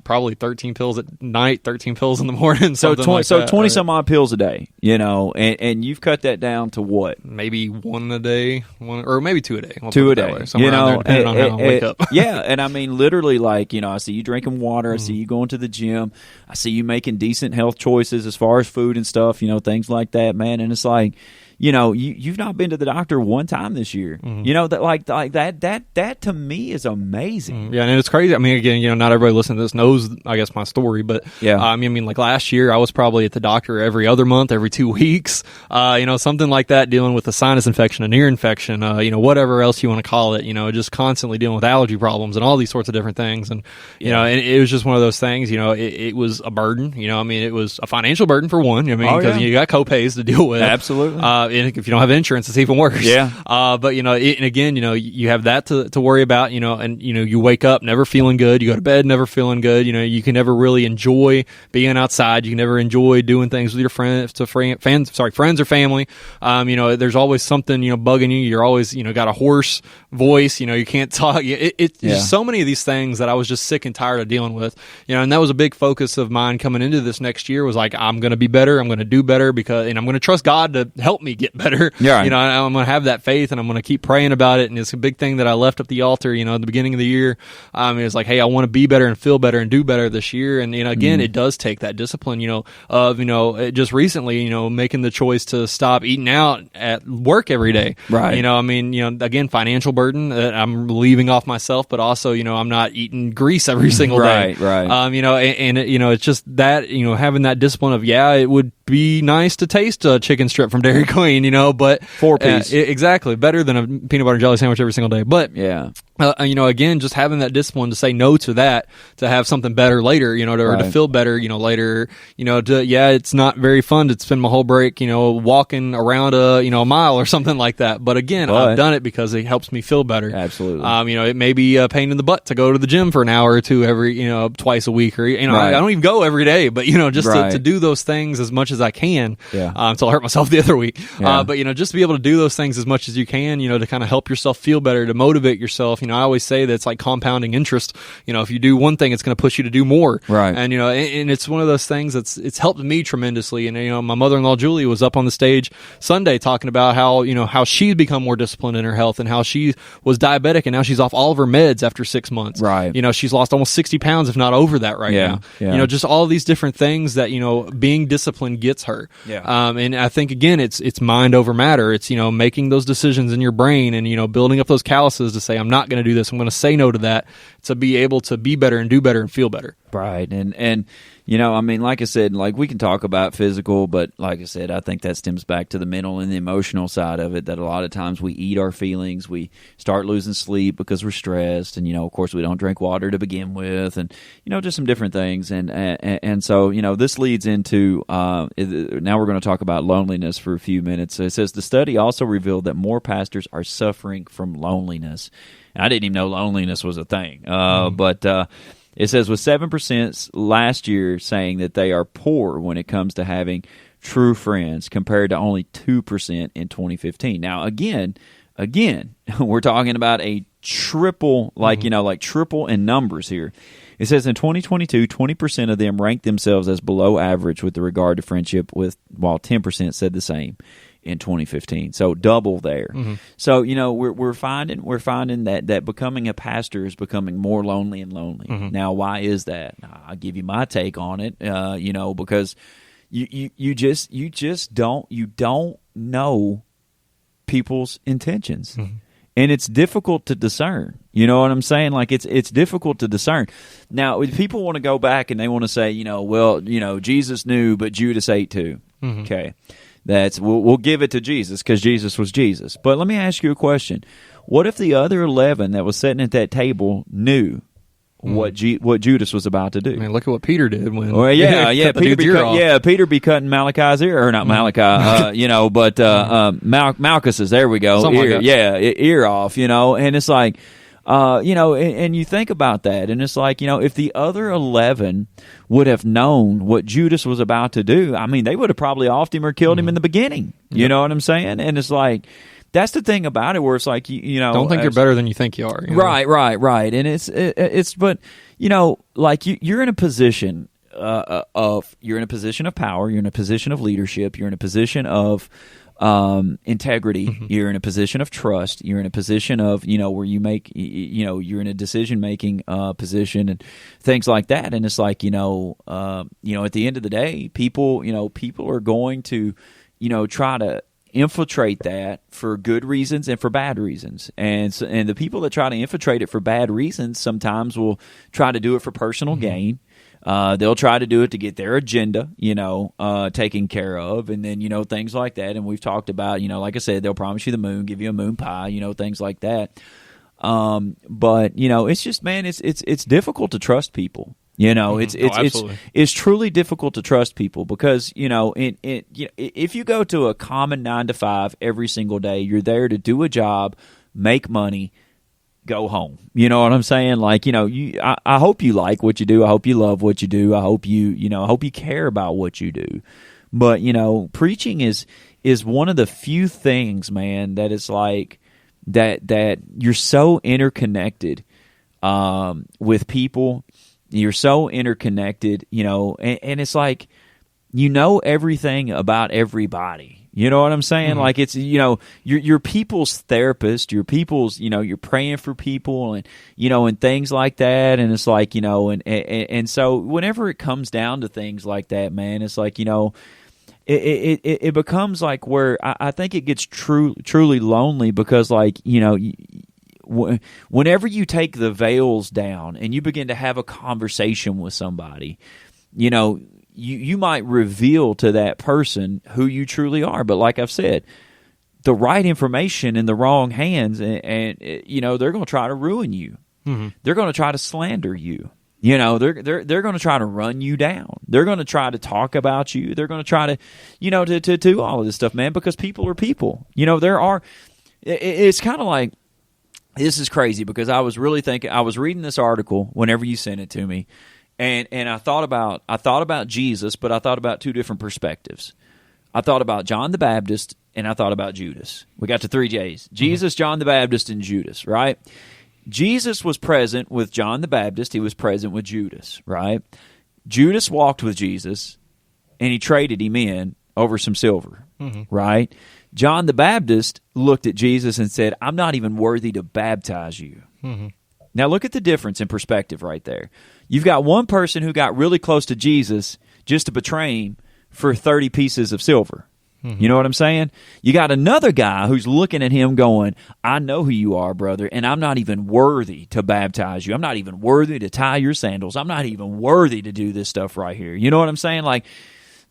probably 13 pills at night, 13 pills in the morning. So 20 right? some odd pills a day, and you've cut that down to what? Maybe one a day, or maybe two a day. Two a day, depending on how I wake up. Yeah, and I mean, literally, like, I see you drinking water, I see you going to the gym, I see you making decent health choices as far as food and stuff, things like that, man. And it's like, you've not been to the doctor one time this year. That to me is amazing. Yeah, and it's crazy. I mean, again, not everybody listening to this knows, I guess, my story, but I mean, like last year, I was probably at the doctor every other month, every 2 weeks, something like that, dealing with a sinus infection, an ear infection, whatever else you want to call it, just constantly dealing with allergy problems and all these sorts of different things. And, and it was just one of those things, it was a burden, I mean, it was a financial burden for one, because you got co-pays to deal with. Absolutely. And if you don't have insurance, it's even worse. Yeah. But and again, you have that to worry about, and you wake up never feeling good. You go to bed never feeling good. You can never really enjoy being outside. You can never enjoy doing things with your friends or family. There's always something, bugging you. You're always, got a hoarse voice. You can't talk. It's just so many of these things that I was just sick and tired of dealing with. And that was a big focus of mine coming into this next year, was like, I'm going to be better. I'm going to do better and I'm going to trust God to help me get better. Yeah, right. I'm going to have that faith, and I'm going to keep praying about it. And it's a big thing that I left at the altar, at the beginning of the year. It was like, hey, I want to be better and feel better and do better this year. And, again, it does take that discipline, of, just recently, making the choice to stop eating out at work every day. Right. Again, financial burden that I'm leaving off myself, but also, I'm not eating grease every single day. Right. It's just that, having that discipline of, it would be nice to taste a chicken strip from Dairy Queen, but 4-piece. Exactly. Better than a peanut butter and jelly sandwich every single day. But, yeah. Again, just having that discipline to say no to that, to have something better later, or to feel better, later, it's not very fun to spend my whole break, walking around a mile or something like that. But again, I've done it because it helps me feel better. Absolutely. It may be a pain in the butt to go to the gym for an hour or two every, twice a week, or, I don't even go every day, but, just to do those things as much as I can, until I hurt myself the other week. But, just to be able to do those things as much as you can, to kind of help yourself feel better, to motivate yourself. I always say that it's like compounding interest. If you do one thing, it's going to push you to do more. Right. And, and it's one of those things it's helped me tremendously. And, my mother-in-law, Julie, was up on the stage Sunday talking about how she's become more disciplined in her health, and how she was diabetic and now she's off all of her meds after 6 months. Right. She's lost almost 60 pounds, if not over that now. Yeah. Just all these different things that, being disciplined gets her. Yeah. And I think, again, it's mind over matter. It's, making those decisions in your brain and, building up those calluses to say, I'm not going to do this. I'm going to say no to that, to be able to be better and do better and feel better. Right. And like I said, like we can talk about physical, but like I said, I think that stems back to the mental and the emotional side of it, that a lot of times we eat our feelings. We start losing sleep because we're stressed. And, of course, we don't drink water to begin with, and, just some different things. And so, this leads into, now we're going to talk about loneliness for a few minutes. So it says the study also revealed that more pastors are suffering from loneliness. And I didn't even know loneliness was a thing. But it says with 7% last year saying that they are poor when it comes to having true friends, compared to only 2% in 2015. Now, again, we're talking about a triple, like triple in numbers here. It says in 2022, 20% of them ranked themselves as below average with regard to friendship, while 10% said the same in 2015. So double there. So, we're finding that becoming a pastor is becoming more lonely and lonely. Now, why is that? I'll give you my take on it. Because you just don't know people's intentions. And it's difficult to discern. You know what I'm saying? Like, it's difficult to discern. Now, if people want to go back and they want to say, Jesus knew, but Judas ate too. Okay. We'll give it to Jesus because Jesus was Jesus. But let me ask you a question. What if the other 11 that was sitting at that table knew what Judas was about to do? I mean, look at what Peter did when Peter be cutting Malachi's ear, or not Malachi, Malchus's, there we go. Something ear, like that. ear off, and it's like, and you think about that, and it's like, if the other 11 would have known what Judas was about to do, I mean, they would have probably offed him or killed him in the beginning. You know what I'm saying? And it's like, that's the thing about it, where it's like, don't think you're better than you think you are. Right. And but like you're in a position you're in a position of power, you're in a position of leadership, you're in a position of integrity, you're in a position of trust, you're in a position of where you make you're in a decision making position and things like that. And it's like at the end of the day, people are going to try to infiltrate that for good reasons and for bad reasons. And the people that try to infiltrate it for bad reasons sometimes will try to do it for personal gain. They'll try to do it to get their agenda, taken care of, and then, things like that. And we've talked about, like I said, they'll promise you the moon, give you a moon pie, things like that. But, it's just, man, it's difficult to trust people. It's truly difficult to trust people because, if you go to a common 9-to-5 every single day, you're there to do a job, make money, go home. You know what I'm saying? Like, I hope you like what you do. I hope you love what you do. I hope I hope you care about what you do. But, preaching is one of the few things, man, that it's like that you're so interconnected with people. You're so interconnected, and it's like, everything about everybody. You know what I'm saying? Like, it's, you're people's therapist, you're people's, you're praying for people and, and things like that. And it's like, and so whenever it comes down to things like that, man, it's like, it becomes like where I think it gets truly lonely because, like, whenever you take the veils down and you begin to have a conversation with somebody, you might reveal to that person who you truly are. But like I've said, the right information in the wrong hands, and you know, they're going to try to ruin you. Mm-hmm. They're going to try to slander you. You know, they're going to try to run you down. They're going to try to talk about you. They're going to try to, you know, to do all of this stuff, man, because people are people. You know, it's kind of like, this is crazy because I was really thinking, I was reading this article whenever you sent it to me, and I thought about Jesus, but I thought about two different perspectives. I thought about John the Baptist, and I thought about Judas. We got to 3 J's. Jesus, John the Baptist, and Judas, right? Jesus was present with John the Baptist. He was present with Judas, right? Judas walked with Jesus, and he traded him in over some silver, right? John the Baptist looked at Jesus and said, I'm not even worthy to baptize you. Mm-hmm. Now look at the difference in perspective right there. You've got one person who got really close to Jesus just to betray him for 30 pieces of silver. Mm-hmm. You know what I'm saying? You got another guy who's looking at him going, I know who you are, brother, and I'm not even worthy to baptize you. I'm not even worthy to tie your sandals. I'm not even worthy to do this stuff right here. You know what I'm saying? Like,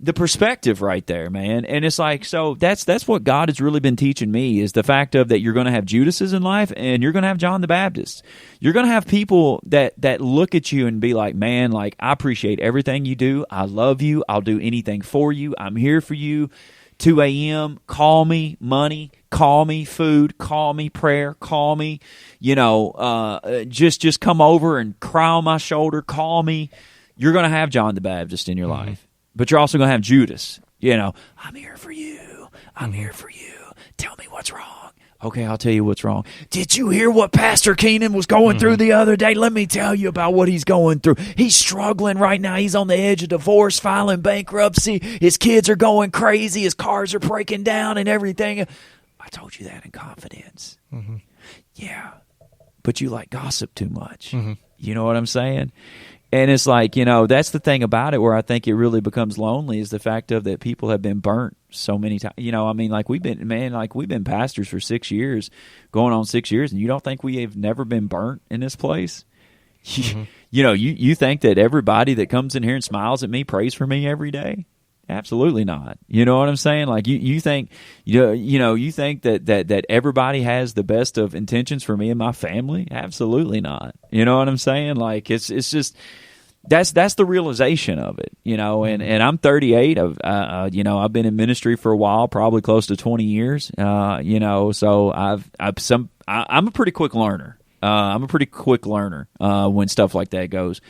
the perspective right there, man. And it's like, so that's what God has really been teaching me, is the fact of that you're going to have Judases in life, and you're going to have John the Baptist. You're going to have people that look at you and be like, man, like, I appreciate everything you do. I love you. I'll do anything for you. I'm here for you. 2 a.m., call me money, call me food, call me prayer, call me, you know, just come over and cry on my shoulder, call me. You're going to have John the Baptist in your life. But you're also going to have Judas. You know, I'm here for you. I'm here for you. Tell me what's wrong. Okay, I'll tell you what's wrong. Did you hear what Pastor Keenan was going through the other day? Let me tell you about what he's going through. He's struggling right now. He's on the edge of divorce, filing bankruptcy. His kids are going crazy. His cars are breaking down and everything. I told you that in confidence. Mm-hmm. Yeah, but you like gossip too much. Mm-hmm. You know what I'm saying? And it's like, you know, that's the thing about it where I think it really becomes lonely, is the fact of that people have been burnt so many times. You know, I mean, like we've been pastors for 6 years, going on 6 years, and you don't think we have never been burnt in this place? Mm-hmm. You know, you think that everybody that comes in here and smiles at me prays for me every day? Absolutely not. You know what I'm saying? Like you think, you think that everybody has the best of intentions for me and my family? Absolutely not. You know what I'm saying? Like it's just that's the realization of it, you know. And I'm 38. I've been in ministry for a while, probably close to 20 years. You know, so I'm a pretty quick learner. When stuff like that goes.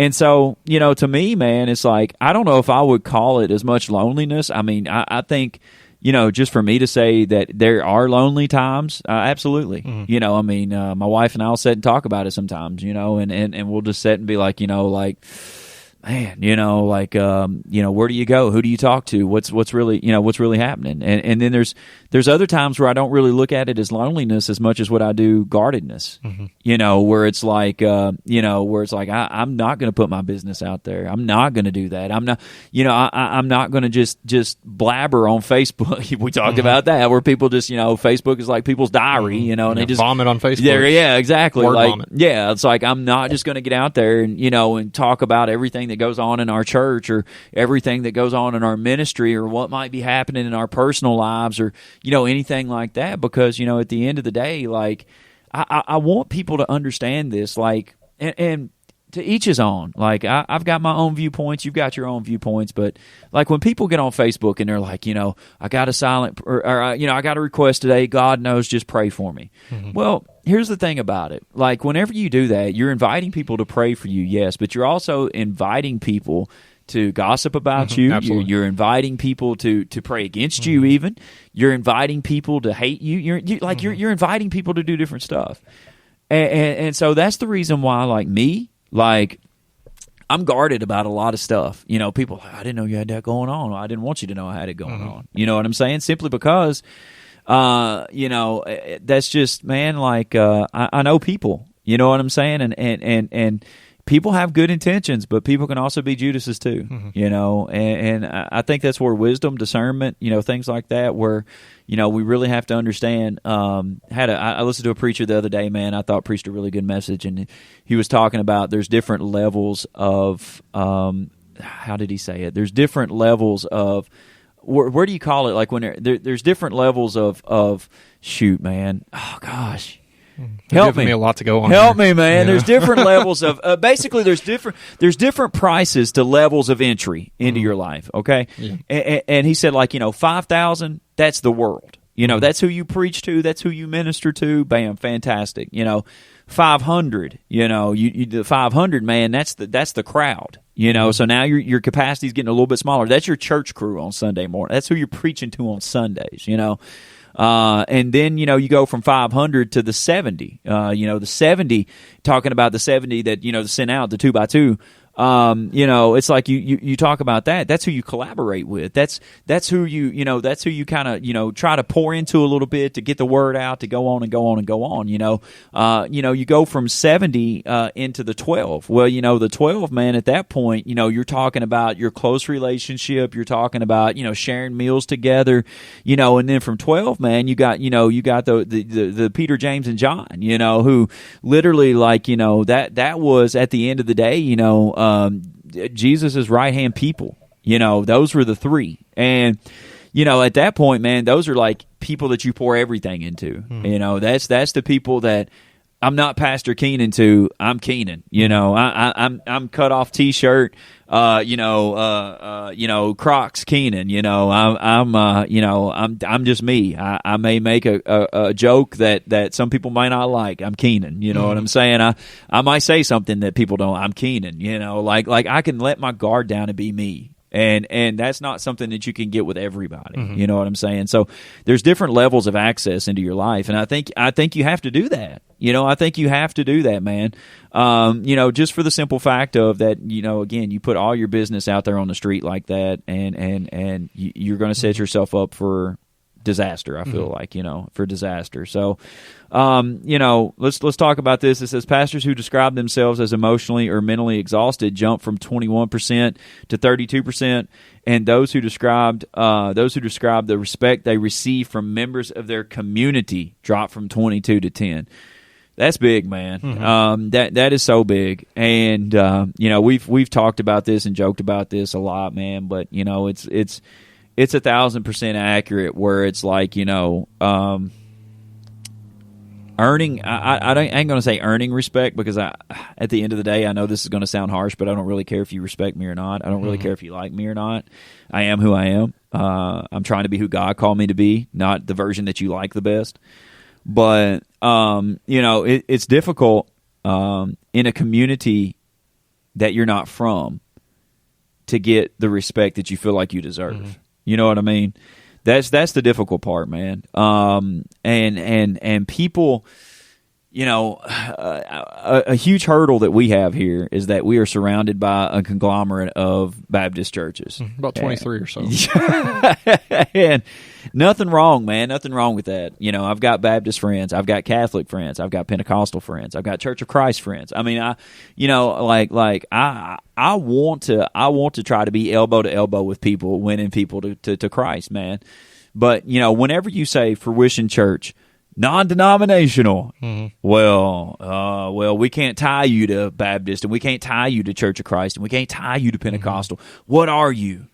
And so, you know, to me, man, it's like, I don't know if I would call it as much loneliness. I mean, I think, you know, just for me to say that there are lonely times, absolutely. Mm-hmm. You know, I mean, my wife and I will sit and talk about it sometimes, you know, and we'll just sit and be like, you know, like, man, you know, like, you know, where do you go? Who do you talk to? What's really happening? And then there's other times where I don't really look at it as loneliness as much as what I do guardedness, you know, where it's like, I'm not going to put my business out there. I'm not going to do that. I'm not, you know, I'm not going to just blabber on Facebook. We talked about that, where people just, you know, Facebook is like people's diary, you know, and they just vomit on Facebook. Yeah, exactly. Word like, vomit. Yeah, it's like, I'm not just going to get out there and, you know, and talk about everything that goes on in our church or everything that goes on in our ministry or what might be happening in our personal lives or, you know, anything like that, because, you know, at the end of the day, like, I want people to understand this, like, and to each his own. Like, I've got my own viewpoints, you've got your own viewpoints, but like when people get on Facebook and they're like, you know, I got a silent, or you know, I got a request today, God knows, just pray for me. Mm-hmm. Well, here's the thing about it. Like, whenever you do that, you're inviting people to pray for you, yes, but you're also inviting people to gossip about you. You're inviting people to pray against you. Even you're inviting people to hate you. You're inviting people to do different stuff, and so that's the reason why, like me, like I'm guarded about a lot of stuff. You know, people, I didn't know you had that going on. I didn't want you to know I had it going on. You know what I'm saying? Simply because, you know, that's just, man. Like I know people. You know what I'm saying? And people have good intentions, but people can also be Judases too, you know, and I think that's where wisdom, discernment, you know, things like that, where, you know, we really have to understand. I listened to a preacher the other day, man. I thought preached a really good message, and he was talking about there's different levels of how did he say it? There's different levels of, where do you call it? Like when there's different levels of shoot, man. Oh gosh. Help me. A lot to go on. Help here. me, man. Yeah. There's different levels of basically there's different prices to levels of entry into your life. Okay, and he said, like, 5,000. That's the world. That's who you preach to. That's who you minister to. Bam, fantastic. 500. The 500, man. That's the crowd. So now your capacity's getting a little bit smaller. That's your church crew on Sunday morning. That's who you're preaching to on Sundays. And then, you go from 500 to the 70. The 70, talking about the 70 that, sent out, the 2x2. It's like you talk about that. That's who you collaborate with. That's who that's who you kind of, try to pour into a little bit to get the word out, to go on and go on and go on. You go from 70 into the 12. Well, the 12, man, at that point, you're talking about your close relationship. You're talking about, sharing meals together, and then from 12, man, you got the Peter, James, and John, who literally, like, that was at the end of the day, Jesus' right-hand people. Those were the three. And, at that point, man, those are like people that you pour everything into. That's the people that I'm not Pastor Keenan to. I'm Keenan. I'm cut off T-shirt. Crocs Keenan. I'm just me. I may make a joke that some people might not like. I'm Keenan. You know what I'm saying? I might say something that people don't. I'm Keenan. Like I can let my guard down and be me. And that's not something that you can get with everybody. You know what I'm saying? So there's different levels of access into your life, and I think you have to do that. I think you have to do that, man. Just for the simple fact of that, again, you put all your business out there on the street like that, and you're going to set yourself up for disaster. I feel like, for disaster. So, let's talk about this. It says pastors who describe themselves as emotionally or mentally exhausted jump from 21% to 32%, and those who describe the respect they receive from members of their community drop from 22 to 10. That's big, man. That is so big, and we've talked about this and joked about this a lot, man. But it's 1,000% accurate. Where it's like earning. I ain't going to say earning respect, because at the end of the day, I know this is going to sound harsh, but I don't really care if you respect me or not. I don't really care if you like me or not. I am who I am. I'm trying to be who God called me to be, not the version that you like the best. But it's difficult in a community that you're not from to get the respect that you feel like you deserve. You know what I mean? That's the difficult part, man. And people, a huge hurdle that we have here is that we are surrounded by a conglomerate of Baptist churches. About 23 or so. And nothing wrong, man. Nothing wrong with that. I've got Baptist friends. I've got Catholic friends. I've got Pentecostal friends. I've got Church of Christ friends. I mean, I want to try to be elbow to elbow with people, winning people to Christ, man. But, whenever you say Fruition Church, non-denominational, well, we can't tie you to Baptist, and we can't tie you to Church of Christ, and we can't tie you to Pentecostal. What are you?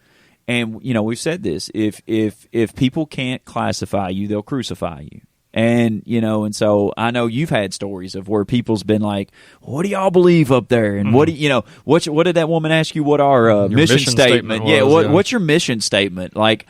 And, we've said this. If people can't classify you, they'll crucify you. And, and so I know you've had stories of where people's been like, what do y'all believe up there? And what do what did that woman ask you? What our mission statement? What's your mission statement? Like,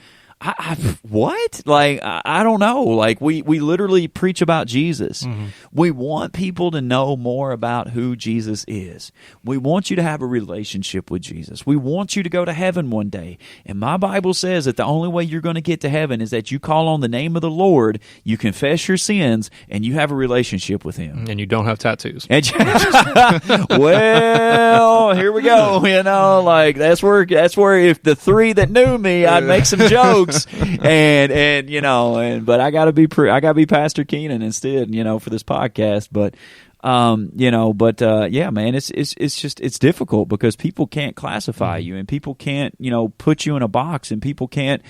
what? Like, I don't know. Like, we literally preach about Jesus. We want people to know more about who Jesus is. We want you to have a relationship with Jesus. We want you to go to heaven one day. And my Bible says that the only way you're going to get to heaven is that you call on the name of the Lord, you confess your sins, and you have a relationship with Him. And you don't have tattoos. Well, here we go. Like, that's where if the three that knew me, I'd make some jokes. But I gotta be Pastor Keenan instead, for this podcast. But yeah, man, it's difficult because people can't classify you, and people can't put you in a box, and people can't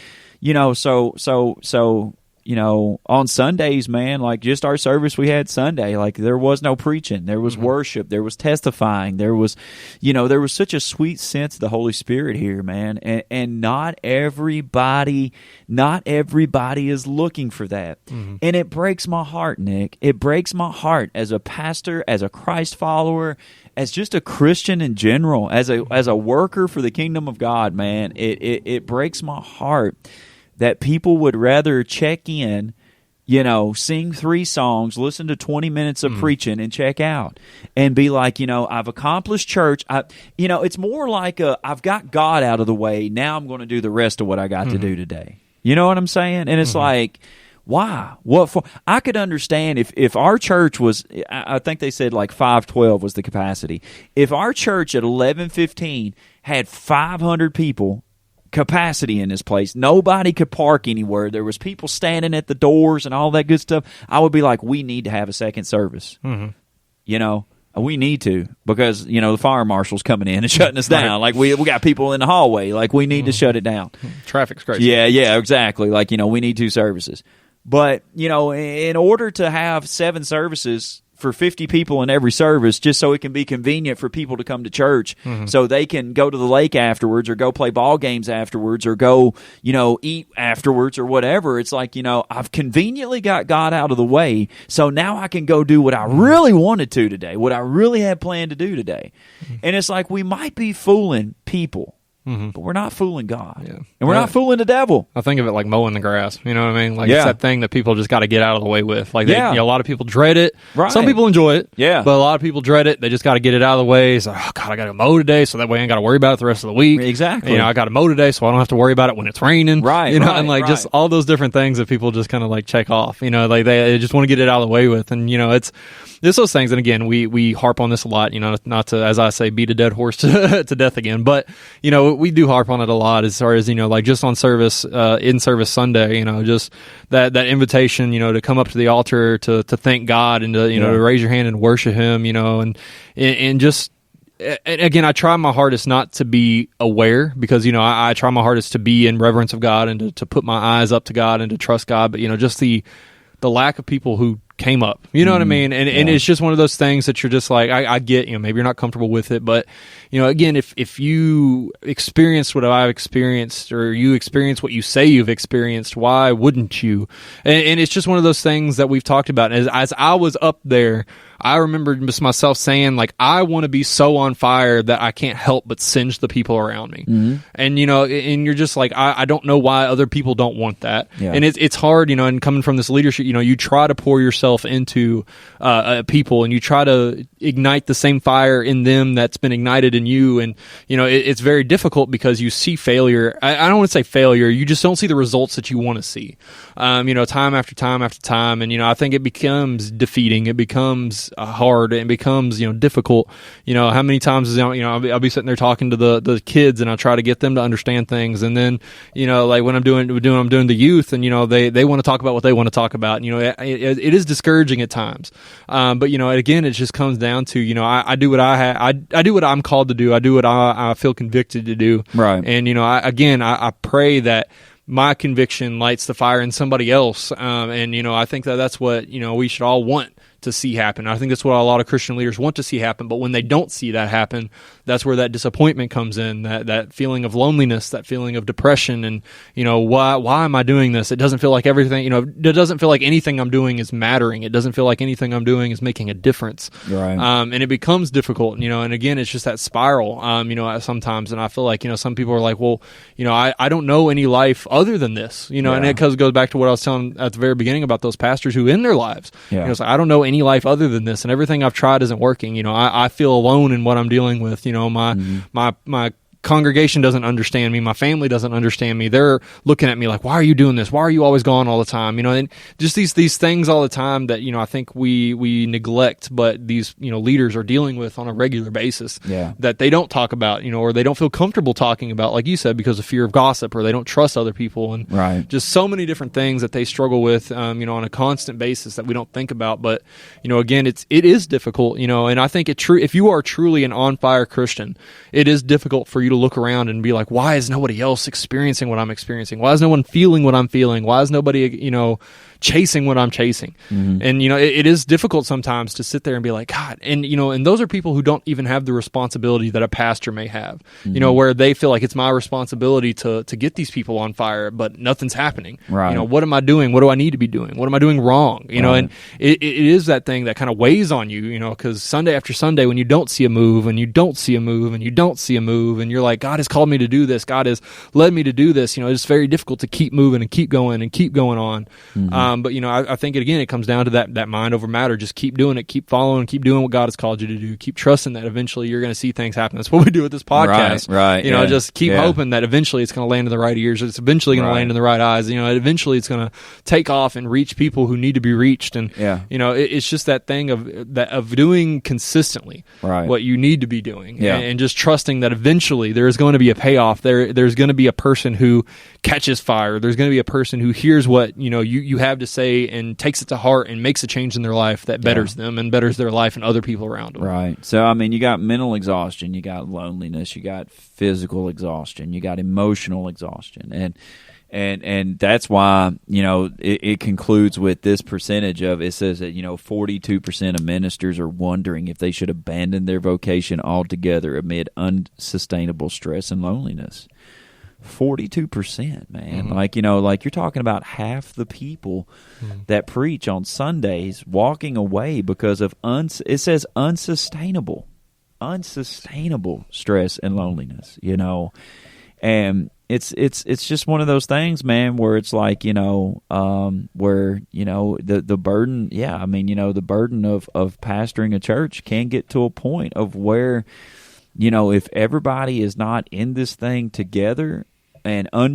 so on Sundays, man, like just our service we had Sunday, like there was no preaching, there was worship, there was testifying, there was such a sweet sense of the Holy Spirit here, man, and not everybody is looking for that, and it breaks my heart, Nick. It breaks my heart as a pastor, as a Christ follower, as just a Christian in general, as a worker for the kingdom of God, man. It breaks my heart that people would rather check in, sing 3 songs, listen to 20 minutes of preaching, and check out, and be like, I've accomplished church. It's more like I've got God out of the way. Now I'm going to do the rest of what I got to do today. You know what I'm saying? And it's like, why? What for? I could understand if our church was, I think they said like 512 was the capacity. If our church at 11:15 had 500 people capacity in this place, nobody could park anywhere, there was people standing at the doors and all that good stuff, I would be like, we need to have a second service. We need to, because the fire marshal's coming in and shutting us down. Like we got people in the hallway, like we need to shut it down. Traffic's crazy. Yeah, exactly. Like we need 2 services. But in order to have 7 services for 50 people in every service, just so it can be convenient for people to come to church, so they can go to the lake afterwards, or go play ball games afterwards, or go, eat afterwards, or whatever. It's like, I've conveniently got God out of the way, so now I can go do what I really wanted to today, what I really had planned to do today. And it's like we might be fooling people, but we're not fooling God. Yeah. And we're not fooling the devil. I think of it like mowing the grass. You know what I mean? Like Yeah. it's that thing that people just got to get out of the way with. Like Yeah. a lot of people dread it. Right. Some people enjoy it. Yeah. But a lot of people dread it. They just got to get it out of the way. It's like, oh God, I got to mow today, so that way I ain't got to worry about it the rest of the week. Exactly. I got to mow today, so I don't have to worry about it when it's raining. Right, and right, like just all those different things that people just kind of like check off. Like they just want to get it out of the way with. And it's those things. And again, we harp on this a lot. Not to, as I say, beat a dead horse to death again. But we do harp on it a lot as far as like just on service, in service Sunday. Just that invitation. To come up to the altar to thank God and to to raise your hand and worship Him. And just. And again, I try my hardest not to be aware, because I try my hardest to be in reverence of God and to put my eyes up to God and to trust God. But just the lack of people who came up, you know what I mean? And it's just one of those things that you're just like, I get, maybe you're not comfortable with it, but again, if you experienced what I've experienced, or you experience what you say you've experienced, why wouldn't you? And it's just one of those things that we've talked about. As I was up there, I remember just myself saying, like, I want to be so on fire that I can't help but singe the people around me. And, and you're just like, I don't know why other people don't want that. Yeah. And it's hard, and coming from this leadership, you try to pour yourself into people, and you try to ignite the same fire in them that's been ignited in you. And, it's very difficult because you see failure. I don't want to say failure. You just don't see the results that you want to see, time after time after time. And, I think it becomes defeating. It becomes hard, and becomes difficult. How many times I'll be sitting there talking to the kids, and I try to get them to understand things, and then like when I'm doing the youth, and they want to talk about what they want to talk about, and, it is discouraging at times, but again, it just comes down to I do what I do what I'm called to do. I do what I feel convicted to do, right? And I pray that my conviction lights the fire in somebody else, and I think that's what we should all want to see happen. I think that's what a lot of Christian leaders want to see happen, but when they don't see that happen, that's where that disappointment comes in, that feeling of loneliness, that feeling of depression, and why am I doing this? It doesn't feel like everything, it doesn't feel like anything I'm doing is mattering. It doesn't feel like anything I'm doing is making a difference. Right. And it becomes difficult, and again, it's just that spiral, sometimes, and I feel like, some people are like, well, I don't know any life other than this, and it goes back to what I was telling at the very beginning about those pastors who in their lives, it's like, I don't know any life other than this, and everything I've tried isn't working. I feel alone in what I'm dealing with. My congregation doesn't understand me. My family doesn't understand me. They're looking at me like, why are you doing this? Why are you always gone all the time? And just these things all the time that, I think we neglect, but these, leaders are dealing with on a regular basis, that they don't talk about, or they don't feel comfortable talking about, like you said, because of fear of gossip, or they don't trust other people, and just so many different things that they struggle with, on a constant basis that we don't think about. But, again, it is difficult, and I think if you are truly an on fire Christian, it is difficult for you to to look around and be like, why is nobody else experiencing what I'm experiencing? Why is no one feeling what I'm feeling? Why is nobody, chasing what I'm chasing? And, it is difficult sometimes to sit there and be like, God, and, and those are people who don't even have the responsibility that a pastor may have, where they feel like it's my responsibility to get these people on fire, but nothing's happening. Right. What am I doing? What do I need to be doing? What am I doing wrong? And it is that thing that kind of weighs on you, because Sunday after Sunday, when you don't see a move and you don't see a move and you don't see a move, and you're like, God has called me to do this, God has led me to do this, it's very difficult to keep moving and keep going on. But I think it comes down to that mind over matter. Just keep doing it, keep following, keep doing what God has called you to do. Keep trusting that eventually you're going to see things happen. That's what we do with this podcast. Right. Just keep hoping that eventually it's going to land in the right ears. It's eventually going to land in the right eyes. Eventually it's going to take off and reach people who need to be reached. And it's just that thing of doing consistently what you need to be doing, and just trusting that eventually there is going to be a payoff. There's going to be a person who catches fire. There's going to be a person who hears what you have to say and takes it to heart and makes a change in their life that betters them and betters their life and other people around them. Right. So you got mental exhaustion, you got loneliness, you got physical exhaustion, you got emotional exhaustion, and that's why it concludes with this percentage of, it says that 42% of ministers are wondering if they should abandon their vocation altogether amid unsustainable stress and loneliness. 42%, man. Like you're talking about half the people that preach on Sundays walking away because of it says unsustainable stress and loneliness, and it's just one of those things, man, where it's like, where, the burden, the burden of pastoring a church can get to a point of where, if everybody is not in this thing together and I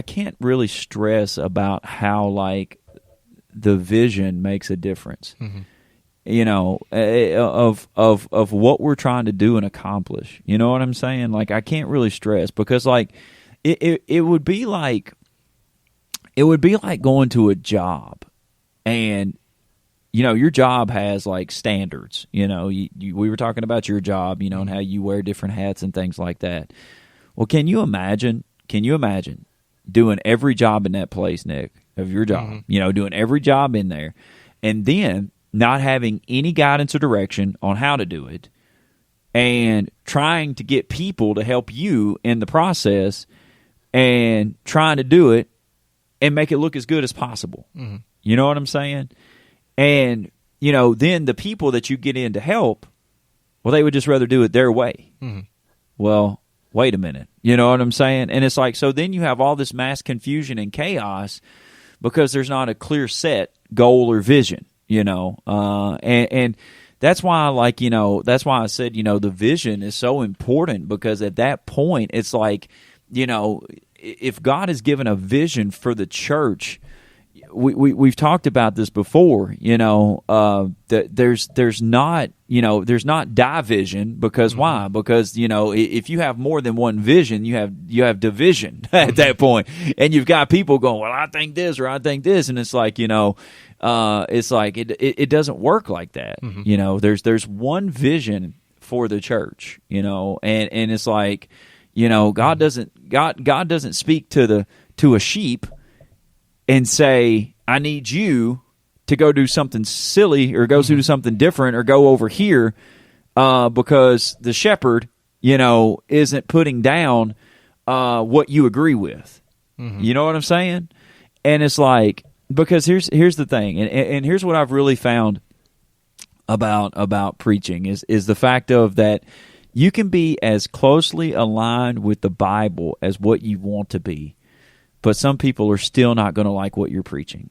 can't really stress about how, like, the vision makes a difference. Of what we're trying to do and accomplish. You know what I'm saying? Like, I can't really stress, because like it would be like going to a job, and your job has like standards. We were talking about your job, and how you wear different hats and things like that. Well, can you imagine doing every job in that place, Nick, of your job, doing every job in there, and then not having any guidance or direction on how to do it, and trying to get people to help you in the process, and trying to do it and make it look as good as possible. You know what I'm saying? And, then the people that you get in to help, well, they would just rather do it their way. Well, wait a minute. You know what I'm saying? And it's like, so then you have all this mass confusion and chaos because there's not a clear set goal or vision. And that's why, that's why I said, the vision is so important, because at that point, it's like, if God has given a vision for the church, we've talked about this before, that there's not division, because why? Because, if you have more than one vision, you have division at that point, and you've got people going, well, I think this, or I think this, and it's like, it doesn't work like that. There's one vision for the church, and it's like, God doesn't speak to a sheep and say, I need you to go do something silly, or go do something different, or go over here, because the shepherd, isn't putting down what you agree with. You know what I'm saying? And it's like, because here's the thing, and here's what I've really found about preaching is the fact of that you can be as closely aligned with the Bible as what you want to be, but some people are still not going to like what you're preaching.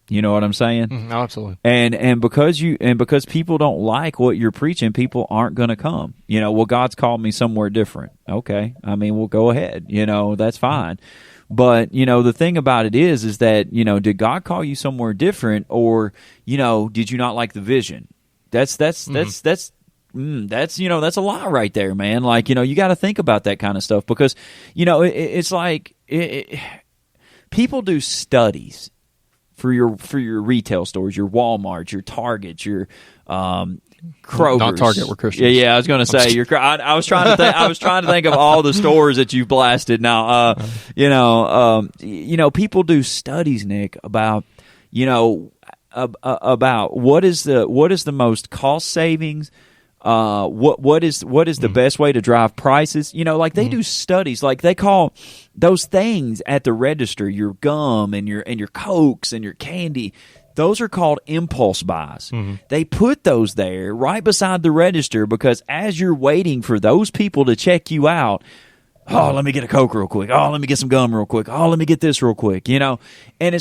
You know what I'm saying? Absolutely. And because people don't like what you're preaching, people aren't going to come. Well, God's called me somewhere different. Okay, we'll go ahead. That's fine. But the thing about it is that did God call you somewhere different, or did you not like the vision? That's a lot right there, man. Like you got to think about that kind of stuff, because it's like people do studies for your retail stores, your Walmarts, your Targets, your Kroger's. Not Target, we're Christians. Yeah, I was going to say I was trying to think. I was trying to think of all the stores that you've blasted. Now, people do studies, Nick, about about what is the most cost savings. What is the best way to drive prices? Like they do studies, like they call those things at the register, your gum and your Cokes and your candy. Those are called impulse buys. They put those there right beside the register because as you're waiting for those people to check you out, oh, let me get a Coke real quick. Oh, let me get some gum real quick. Oh, let me get this real quick. And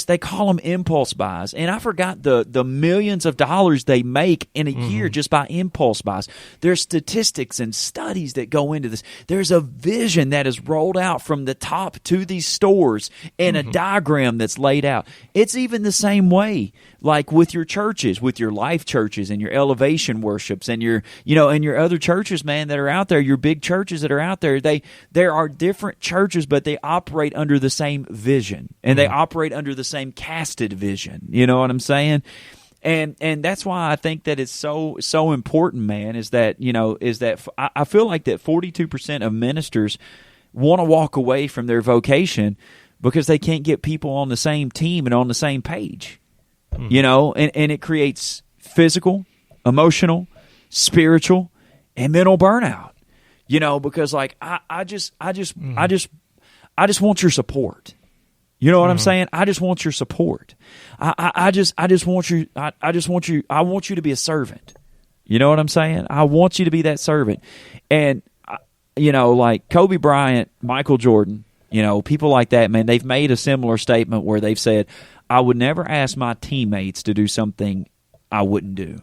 they call them impulse buys. And I forgot the millions of dollars they make in a year just by impulse buys. There's statistics and studies that go into this. There's a vision that is rolled out from the top to these stores and a diagram that's laid out. It's even the same way, like with your churches, with your life churches and your elevation worships and your other churches, man, that are out there, your big churches that are out there. There are different churches, but they operate under the same vision and they operate under the same casted vision. You know what I'm saying? And that's why I think that it's so important, man, is that I feel like that 42% of ministers want to walk away from their vocation because they can't get people on the same team and on the same page. And it creates physical, emotional, spiritual, and mental burnout. Because like I just want your support. You know what I'm saying? I just want your support. I want you to be a servant. You know what I'm saying? I want you to be that servant. And like Kobe Bryant, Michael Jordan, people like that, man, they've made a similar statement where they've said, I would never ask my teammates to do something I wouldn't do.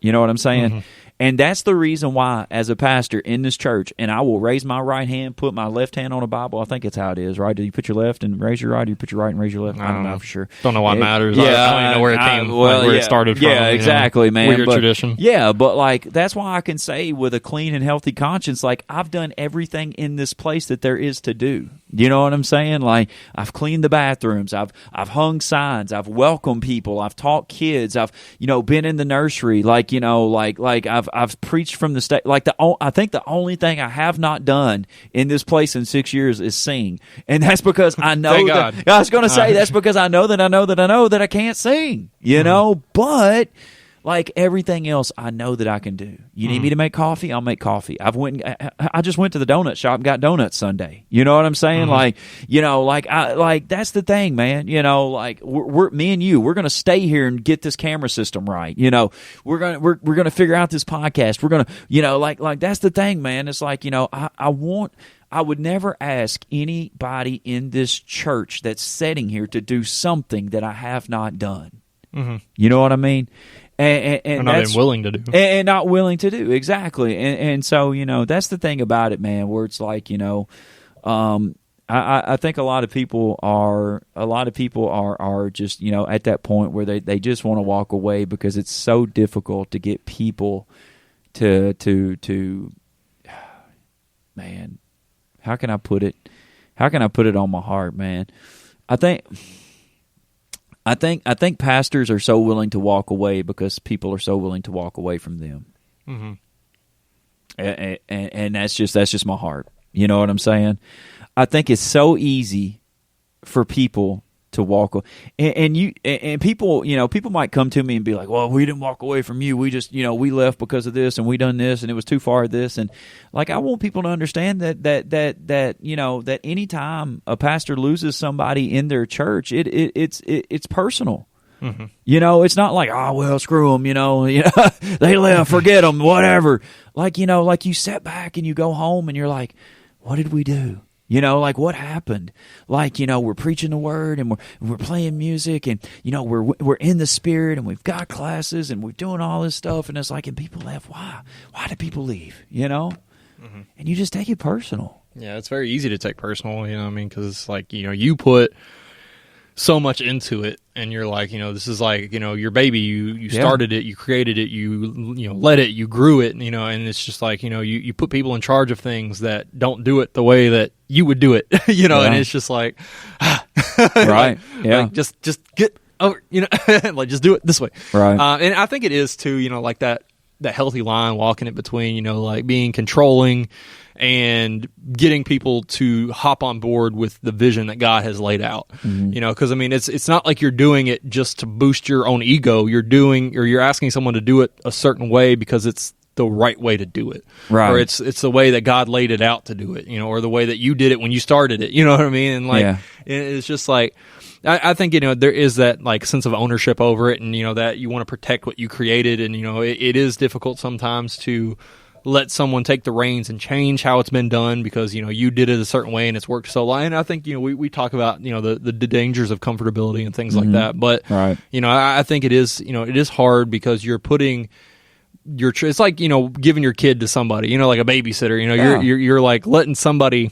You know what I'm saying? And that's the reason why, as a pastor in this church, and I will raise my right hand, put my left hand on a Bible. I think that's how it is, right? Do you put your left and raise your right, or you put your right and raise your left? I don't know for sure. Don't know why it matters. Yeah, I don't even know where it came, where it started from. Yeah, exactly, man. Weird tradition. Yeah, but like that's why I can say with a clean and healthy conscience, like I've done everything in this place that there is to do. You know what I'm saying? Like I've cleaned the bathrooms, I've hung signs, I've welcomed people, I've taught kids, I've been in the nursery, like I've preached from the stage. Like I think the only thing I have not done in this place in 6 years is sing, and that's because I know Thank that. God. I was going to say that's because I know that I can't sing. But. Like everything else, I know that I can do. You need me to make coffee? I'll make coffee. I just went to the donut shop and got donuts Sunday. You know what I'm saying? That's the thing, man. Like we're me and you. We're gonna stay here and get this camera system right. We're gonna figure out this podcast. We're gonna like that's the thing, man. It's like I would never ask anybody in this church that's sitting here to do something that I have not done. You know what I mean? And not been willing to do. And not willing to do, exactly. And so, that's the thing about it, man, where it's like, I think a lot of people are just, at that point where they just want to walk away because it's so difficult to get people to man, how can I put it on my heart, man? I think pastors are so willing to walk away because people are so willing to walk away from them. And that's just my heart. You know what I'm saying? I think it's so easy for people to walk away. And people, people might come to me and be like, well, we didn't walk away from you. We just, we left because of this and we done this and it was too far this. And like, I want people to understand that any time a pastor loses somebody in their church, it's personal. It's not like, oh, well, screw them, they left, forget them, whatever. Like, like you sit back and you go home and you're like, what did we do? Like what happened? Like, we're preaching the word and we're playing music and, we're in the spirit and we've got classes and we're doing all this stuff. And it's like, and people left. Why did people leave? And you just take it personal. Yeah. It's very easy to take personal, what I mean? Cause it's like, you put so much into it and you're like, this is like, your baby, you started it, you created it, you led it, you grew it, and it's just like, you put people in charge of things that don't do it the way that you would do it, and it's just like, right. Like just get over, like just do it this way. Right. And I think it is too, like that, healthy line, walking it between, like being controlling and getting people to hop on board with the vision that God has laid out. Because it's not like you're doing it just to boost your own ego. You're asking someone to do it a certain way because it's the right way to do it, right? Or it's the way that God laid it out to do it, or the way that you did it when you started it. You know what I mean? And it's just like, I think, there is that like sense of ownership over it, and that you want to protect what you created, and it is difficult sometimes to let someone take the reins and change how it's been done because you did it a certain way and it's worked so long. And I think we talk about the dangers of comfortability and things like that, but right. I think it is hard because you're putting it's like giving your kid to somebody, like a babysitter. You're like letting somebody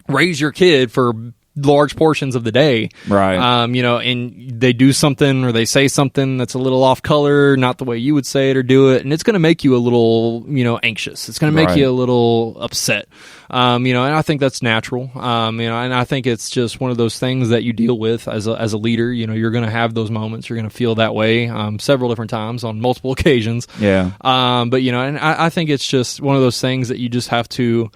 raise your kid for large portions of the day, right? And they do something or they say something that's a little off color, not the way you would say it or do it, and it's going to make you a little anxious. It's going to make you a little upset, and I think that's natural. And I think it's just one of those things that you deal with as a leader. You're going to have those moments. You're going to feel that way several different times on multiple occasions. Yeah. But and I think it's just one of those things that you just have to.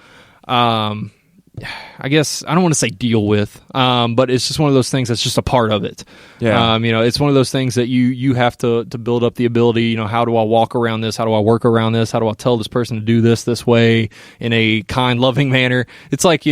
I guess I don't want to say deal with, but it's just one of those things that's just a part of it. Yeah. It's one of those things that you have to build up the ability. How do I walk around this? How do I work around this? How do I tell this person to do this way in a kind, loving manner? It's like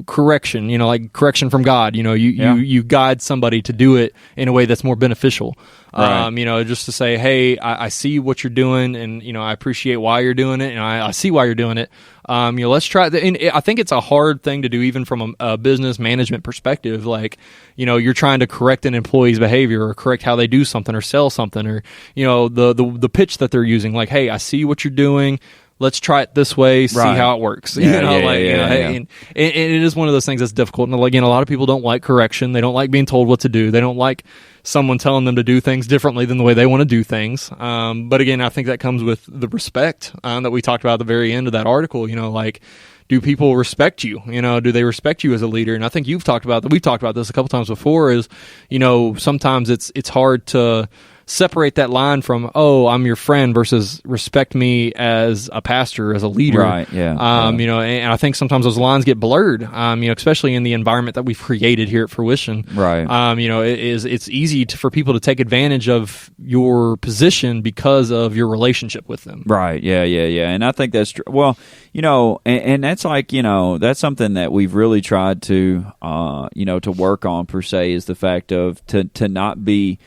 correction. Like correction from God. You guide somebody to do it in a way that's more beneficial. Right. Just to say, hey, I see what you're doing, and I appreciate why you're doing it, and I see why you're doing it. Let's try. And I think it's a hard thing to do, even from a business management perspective. Like, you're trying to correct an employee's behavior or correct how they do something or sell something, or the pitch that they're using. Like, hey, I see what you're doing. Let's try it this way, see how it works. And it is one of those things that's difficult. And again, a lot of people don't like correction. They don't like being told what to do. They don't like someone telling them to do things differently than the way they want to do things. But again, I think that comes with the respect that we talked about at the very end of that article. Like, do people respect you? Do they respect you as a leader? And I think we've talked about this a couple times before. Is sometimes it's hard to separate that line from, oh, I'm your friend versus respect me as a pastor, as a leader. Right, yeah. And I think sometimes those lines get blurred, especially in the environment that we've created here at Fruition. Right. It's easy for people to take advantage of your position because of your relationship with them. Right, yeah. And I think that's true. Well, and that's like, that's something that we've really tried to, to work on per se, is the fact of to not be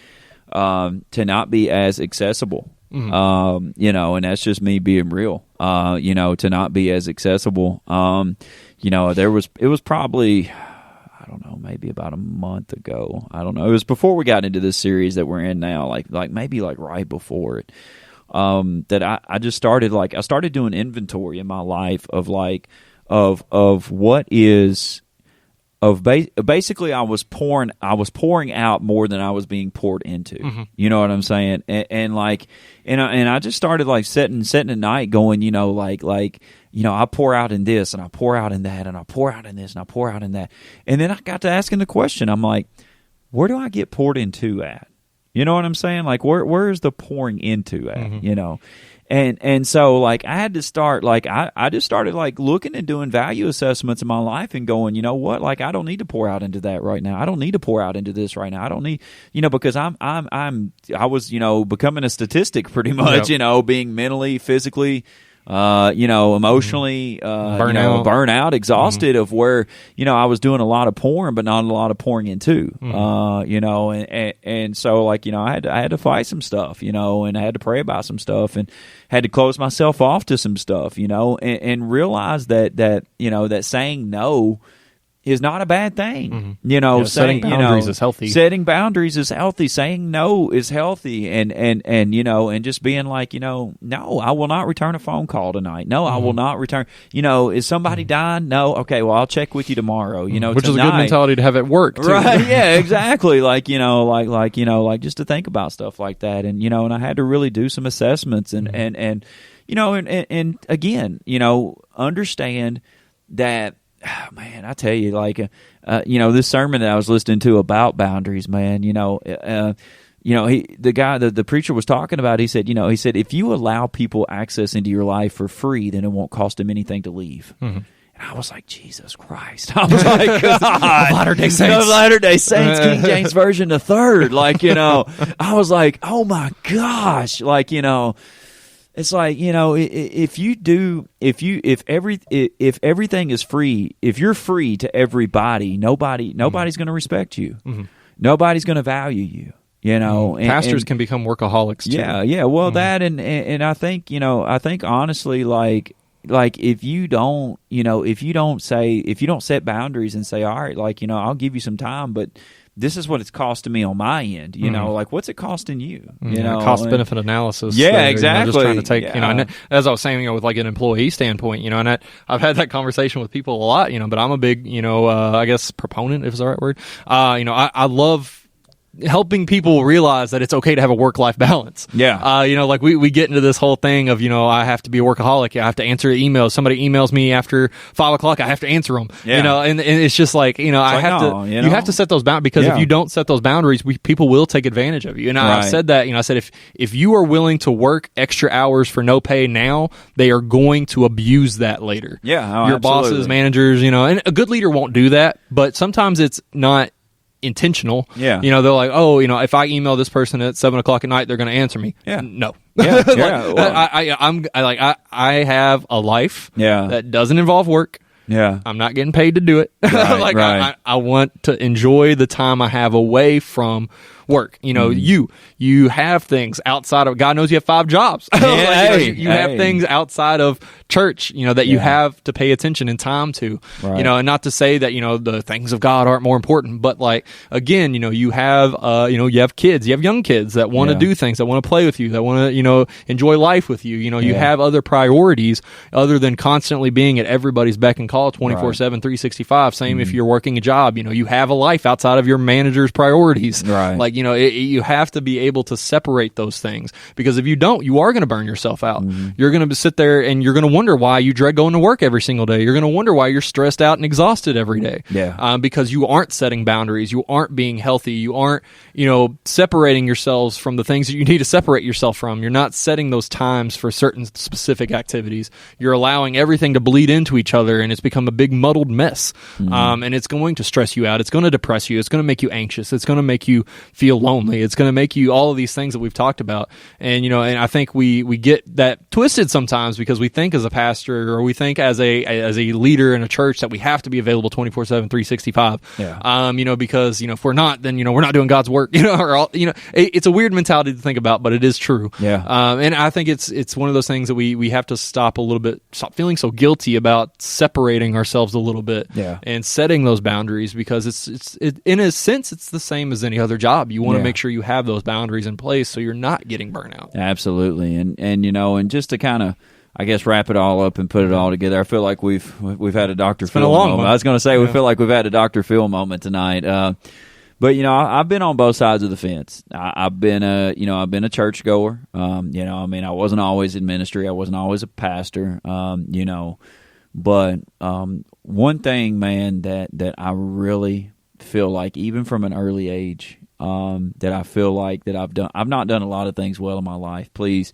as accessible, and that's just me being real, to not be as accessible. It was probably, I don't know, maybe about a month ago. I don't know. It was before we got into this series that we're in now, like maybe like right before it, that I just started, I started doing inventory in my life of of what is, basically I was pouring out more than I was being poured into. Mm-hmm. You know what I'm saying? And I just started sitting at night going, I pour out in this and I pour out in that and I pour out in this and I pour out in that. And then I got to asking the question, I'm like, where do I get poured into at? You know what I'm saying? Like, where is the pouring into at? Mm-hmm. And so I had to start, I just started looking and doing value assessments in my life and going, you know what, I don't need to pour out into that right now. I don't need to pour out into this right now. I don't need, because I was becoming a statistic pretty much, Yep. Being mentally, physically, emotionally, burnout, exhausted of where, I was doing a lot of pouring, but not a lot of pouring into, and so I had to fight some stuff, and I had to pray about some stuff and had to close myself off to some stuff, and realize that saying no is not a bad thing. Mm-hmm. Setting boundaries is healthy. Setting boundaries is healthy. Saying no is healthy. And just being like, no, I will not return a phone call tonight. No, I will not return. Is somebody dying? No. Okay, well, I'll check with you tomorrow. Which tonight. is a good mentality to have at work, too. Right? Yeah, exactly. Just to think about stuff like that. And and I had to really do some assessments and again, understand that. Man, I tell you, this sermon that I was listening to about boundaries, man, the preacher was talking about, he said, if you allow people access into your life for free, then it won't cost them anything to leave. Mm-hmm. And I was like, Jesus Christ. I was like, God. Latter-day Saints. The Latter-day Saints, King James Version the third. Like, I was like, oh my gosh. Like, it's like, if everything is free, if you're free to everybody, nobody's going to respect you. Mm-hmm. Nobody's going to value you. Pastors can become workaholics too. Yeah. Well, that and I think honestly, like if you don't set boundaries and say, all right, like, I'll give you some time, but this is what it's costing me on my end. Like, what's it costing you? Cost benefit analysis. Yeah, exactly. Just trying to take, and as I was saying, with like an employee standpoint, and I've had that conversation with people a lot, but I'm a big, I guess proponent, if it's the right word. I love helping people realize that it's okay to have a work-life balance. Yeah. Like we get into this whole thing of, I have to be a workaholic. I have to answer emails. Somebody emails me after 5 o'clock. I have to answer them. Yeah. And it's just like, you have to set those boundaries, because if you don't set those boundaries, people will take advantage of you. And I've said that, I said, if you are willing to work extra hours for no pay now, they are going to abuse that later. Yeah. Your bosses, managers, and a good leader won't do that, but sometimes it's not intentional. Yeah. They're like, if I email this person at 7 o'clock at night, they're going to answer me. Yeah. No. Yeah. I have a life Yeah. that doesn't involve work. Yeah. I'm not getting paid to do it. Right, right. I want to enjoy the time I have away from work. You have things outside of, God knows you have 5 jobs. You have things outside of church, that you have to pay attention and time to, right. And not to say that, the things of God aren't more important, but like, again, you have kids, you have young kids that want to do things, that want to play with you, that want to, enjoy life with you. You have other priorities other than constantly being at everybody's beck and call 24/7, 365. Same if you're working a job, you have a life outside of your manager's priorities. Right. Like, you have to be able to separate those things, because if you don't, you are going to burn yourself out. Mm-hmm. You're going to sit there and you're going to wonder why you dread going to work every single day. You're going to wonder why you're stressed out and exhausted every day. Yeah. Because you aren't setting boundaries. You aren't being healthy. You aren't, separating yourselves from the things that you need to separate yourself from. You're not setting those times for certain specific activities. You're allowing everything to bleed into each other, and it's become a big muddled mess. Mm-hmm. And it's going to stress you out. It's going to depress you. It's going to make you anxious. It's going to make you feel lonely. It's going to make you all of these things that we've talked about. And, and I think we get that twisted sometimes, because we think as a pastor, or we think as a leader in a church, that we have to be available 24/7, 365. Yeah. Because, if we're not, then, we're not doing God's work, it's a weird mentality to think about, but it is true. Yeah. And I think it's one of those things that we have to stop feeling so guilty about separating ourselves a little bit. Yeah. And setting those boundaries, because it's in a sense, it's the same as any other job. You want to make sure you have those boundaries in place so you're not getting burnout. Absolutely. And just to kind of, I guess, wrap it all up and put it all together, I feel like we've had a Dr. Phil moment. I was going to say, we feel like we've had a Dr. Phil moment tonight. But I've been on both sides of the fence. I've been a churchgoer. I wasn't always in ministry. I wasn't always a pastor. But one thing, man, that I really feel like, even from an early age, that I feel like that I've not done a lot of things well in my life. Please,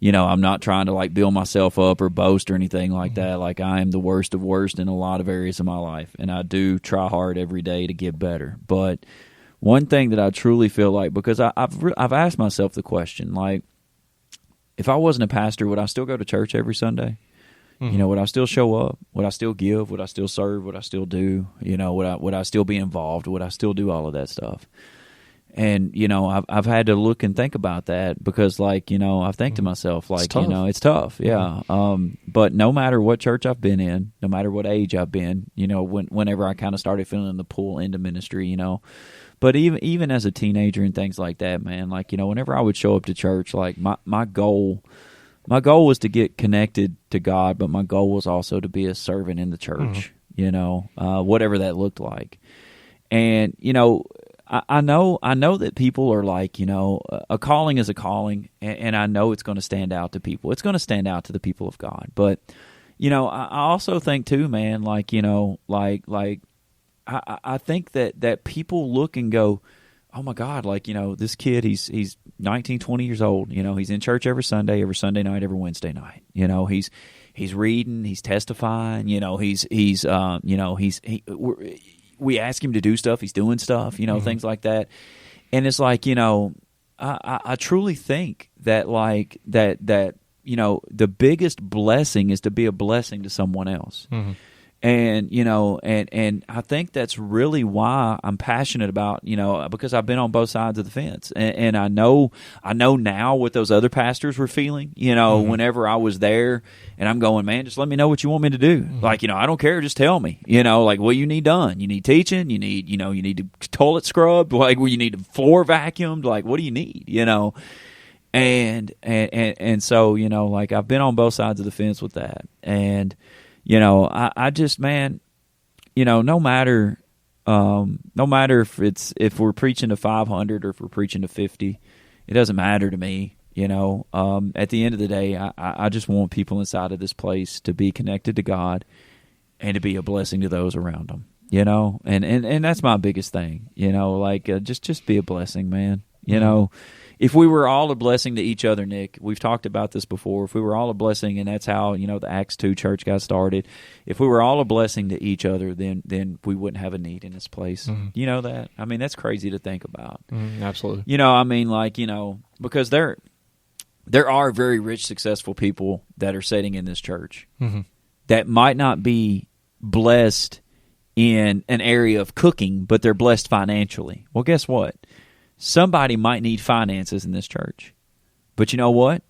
I'm not trying to like build myself up or boast or anything like that. Like, I am the worst of worst in a lot of areas of my life, and I do try hard every day to get better. But one thing that I truly feel like, because I've asked myself the question, like, if I wasn't a pastor, would I still go to church every Sunday? Mm-hmm. Would I still show up? Would I still give? Would I still serve? Would I still do? Would I still be involved? Would I still do all of that stuff? And, I've had to look and think about that, because, like, I think to myself, like, it's tough. Yeah. But no matter what church I've been in, no matter what age I've been, whenever I kind of started feeling the pull into ministry, but even as a teenager and things like that, man, like, whenever I would show up to church, like, my goal was to get connected to God, but my goal was also to be a servant in the church, whatever that looked like. And, I know that people are like, a calling is a calling, and I know it's going to stand out to people. It's going to stand out to the people of God. But, I also think too, man, like, I think that people look and go, oh my God, like, this kid, he's 19, 20 years old. He's in church every Sunday night, every Wednesday night. He's reading, he's testifying. We ask him to do stuff, he's doing stuff. Things like that. And it's like, I truly think that the biggest blessing is to be a blessing to someone else. Mm-hmm. And, and I think that's really why I'm passionate about, because I've been on both sides of the fence. And I know now what those other pastors were feeling, mm-hmm. whenever I was there, and I'm going, man, just let me know what you want me to do. Mm-hmm. Like, I don't care. Just tell me, like what you need done. You need teaching. You need the toilet scrubbed. Like, you need the floor vacuumed. Like, what do you need, And so, like I've been on both sides of the fence with that. And, I just, man, no matter if we're preaching to 500 or if we're preaching to 50, it doesn't matter to me. At the end of the day, I just want people inside of this place to be connected to God and to be a blessing to those around them. And that's my biggest thing. Just be a blessing, man. Mm-hmm. If we were all a blessing to each other, Nick, we've talked about this before. If we were all a blessing, and that's how the Acts 2 church got started. If we were all a blessing to each other, then we wouldn't have a need in this place. Mm-hmm. You know that? I mean, that's crazy to think about. Mm-hmm, absolutely. Because there are very rich, successful people that are sitting in this church mm-hmm. that might not be blessed in an area of cooking, but they're blessed financially. Well, guess what? Somebody might need finances in this church. But you know what?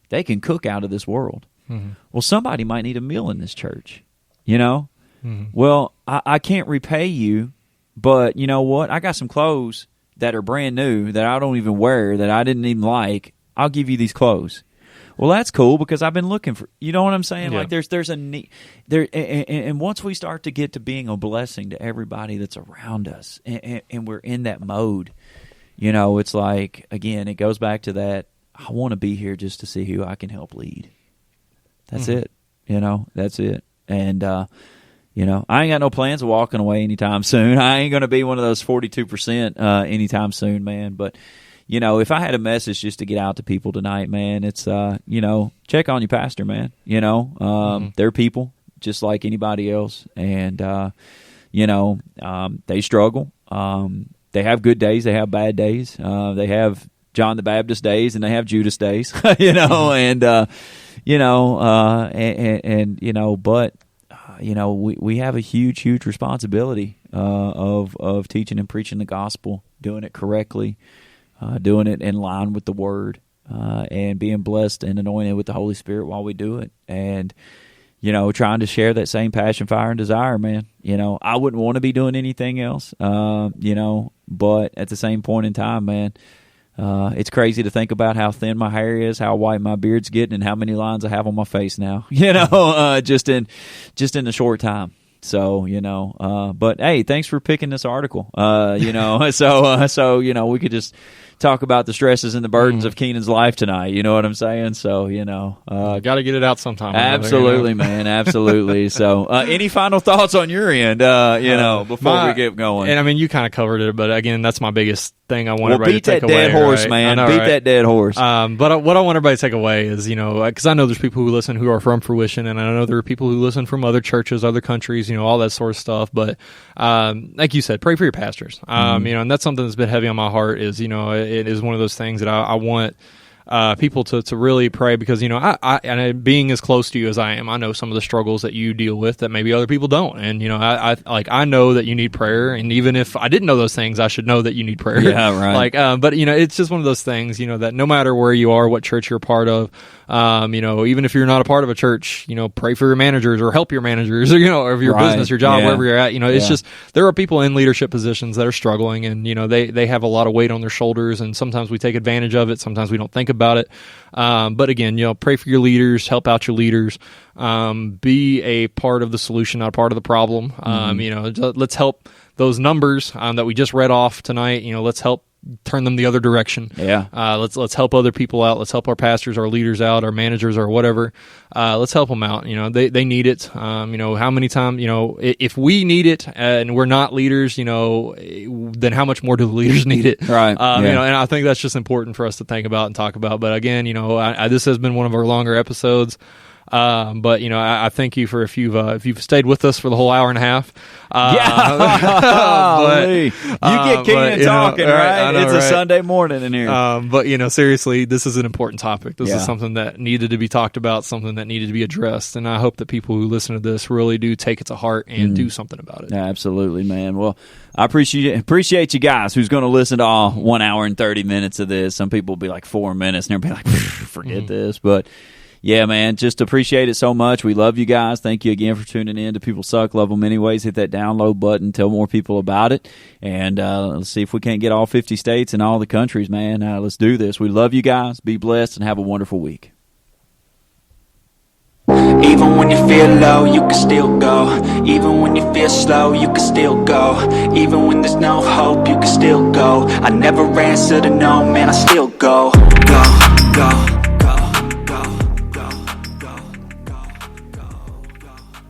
They can cook out of this world. Mm-hmm. Well, somebody might need a meal in this church. Mm-hmm. Well, I can't repay you, but you know what? I got some clothes that are brand new that I don't even wear, that I didn't even like. I'll give you these clothes. Well, that's cool because I've been looking for. You know what I'm saying? Yeah. Like there's a need there, and once we start to get to being a blessing to everybody that's around us, and we're in that mode. It's like, again, it goes back to that, I want to be here just to see who I can help lead. That's mm-hmm. it. That's it. And, I ain't got no plans of walking away anytime soon. I ain't going to be one of those 42% anytime soon, man. But, if I had a message just to get out to people tonight, man, it's, check on your pastor, man. Mm-hmm. They're people just like anybody else. And, they struggle. They have good days. They have bad days. They have John the Baptist days, and they have Judas days. But we have a huge responsibility of teaching and preaching the gospel, doing it correctly, doing it in line with the Word, and being blessed and anointed with the Holy Spirit while we do it, and trying to share that same passion, fire, and desire, man. I wouldn't want to be doing anything else, but at the same point in time, man, it's crazy to think about how thin my hair is, how white my beard's getting, and how many lines I have on my face now, just in a short time. So, but hey, thanks for picking this article, so we could just talk about the stresses and the burdens of Keenan's life tonight. You know what I'm saying? So, got to get it out sometime. Absolutely, man. Absolutely. So, any final thoughts on your end, before we get going? And I mean, you kind of covered it, but again, that's my biggest thing I want everybody to take away. Beat that dead horse, man. Beat that dead horse. But what I want everybody to take away is, because I know there's people who listen who are from Fruition, and I know there are people who listen from other churches, other countries, all that sort of stuff. But like you said, pray for your pastors. And that's something that's been heavy on my heart. Is it is one of those things that I want people to really pray, because and being as close to you as I am, I know some of the struggles that you deal with that maybe other people don't, and I know that you need prayer, and even if I didn't know those things, I should know that you need prayer. Yeah, right. But it's just one of those things, that no matter where you are, what church you're a part of, even if you're not a part of a church, pray for your managers or help your managers, or of your business, your job, wherever you're at. It's just, there are people in leadership positions that are struggling, and they have a lot of weight on their shoulders, and sometimes we take advantage of it, sometimes we don't think about it. But again, pray for your leaders, help out your leaders, be a part of the solution, not a part of the problem. Let's help those numbers that we just read off tonight. Let's help turn them the other direction. Yeah. Let's help other people out. Let's help our pastors, our leaders out, our managers, or whatever. Let's help them out. They need it. How many times, if we need it and we're not leaders, then how much more do the leaders need it? Right. And I think that's just important for us to think about and talk about. But again, this has been one of our longer episodes. But I thank you for if you've stayed with us for the whole hour and a half. You get Keenan talking, right? It's a Sunday morning in here. But seriously, this is an important topic. This is something that needed to be talked about, something that needed to be addressed, and I hope that people who listen to this really do take it to heart and do something about it. Yeah, absolutely, man. Well, I appreciate you guys who's going to listen to all 1 hour and 30 minutes of this. Some people will be like 4 minutes, and they'll be like, forget this, but. Yeah, man, just appreciate it so much. We love you guys. Thank you again for tuning in to People Suck, Love Them Anyways. Hit that download button. Tell more people about it. And let's see if we can't get all 50 states and all the countries, man. Let's do this. We love you guys. Be blessed and have a wonderful week. Even when you feel low, you can still go. Even when you feel slow, you can still go. Even when there's no hope, you can still go. I never answer to no, man, I still go. Go.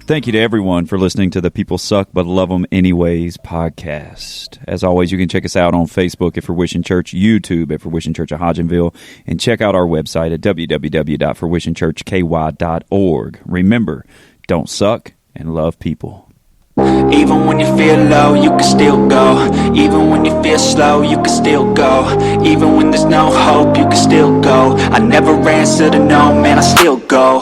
Thank you to everyone for listening to the People Suck But Love Them Anyways podcast. As always, you can check us out on Facebook at Fruition Church, YouTube at Fruition Church of Hodgenville, and check out our website at www.fruitionchurchky.org. Remember, don't suck and love people. Even when you feel low, you can still go. Even when you feel slow, you can still go. Even when there's no hope, you can still go. I never answer to no, man, I still go.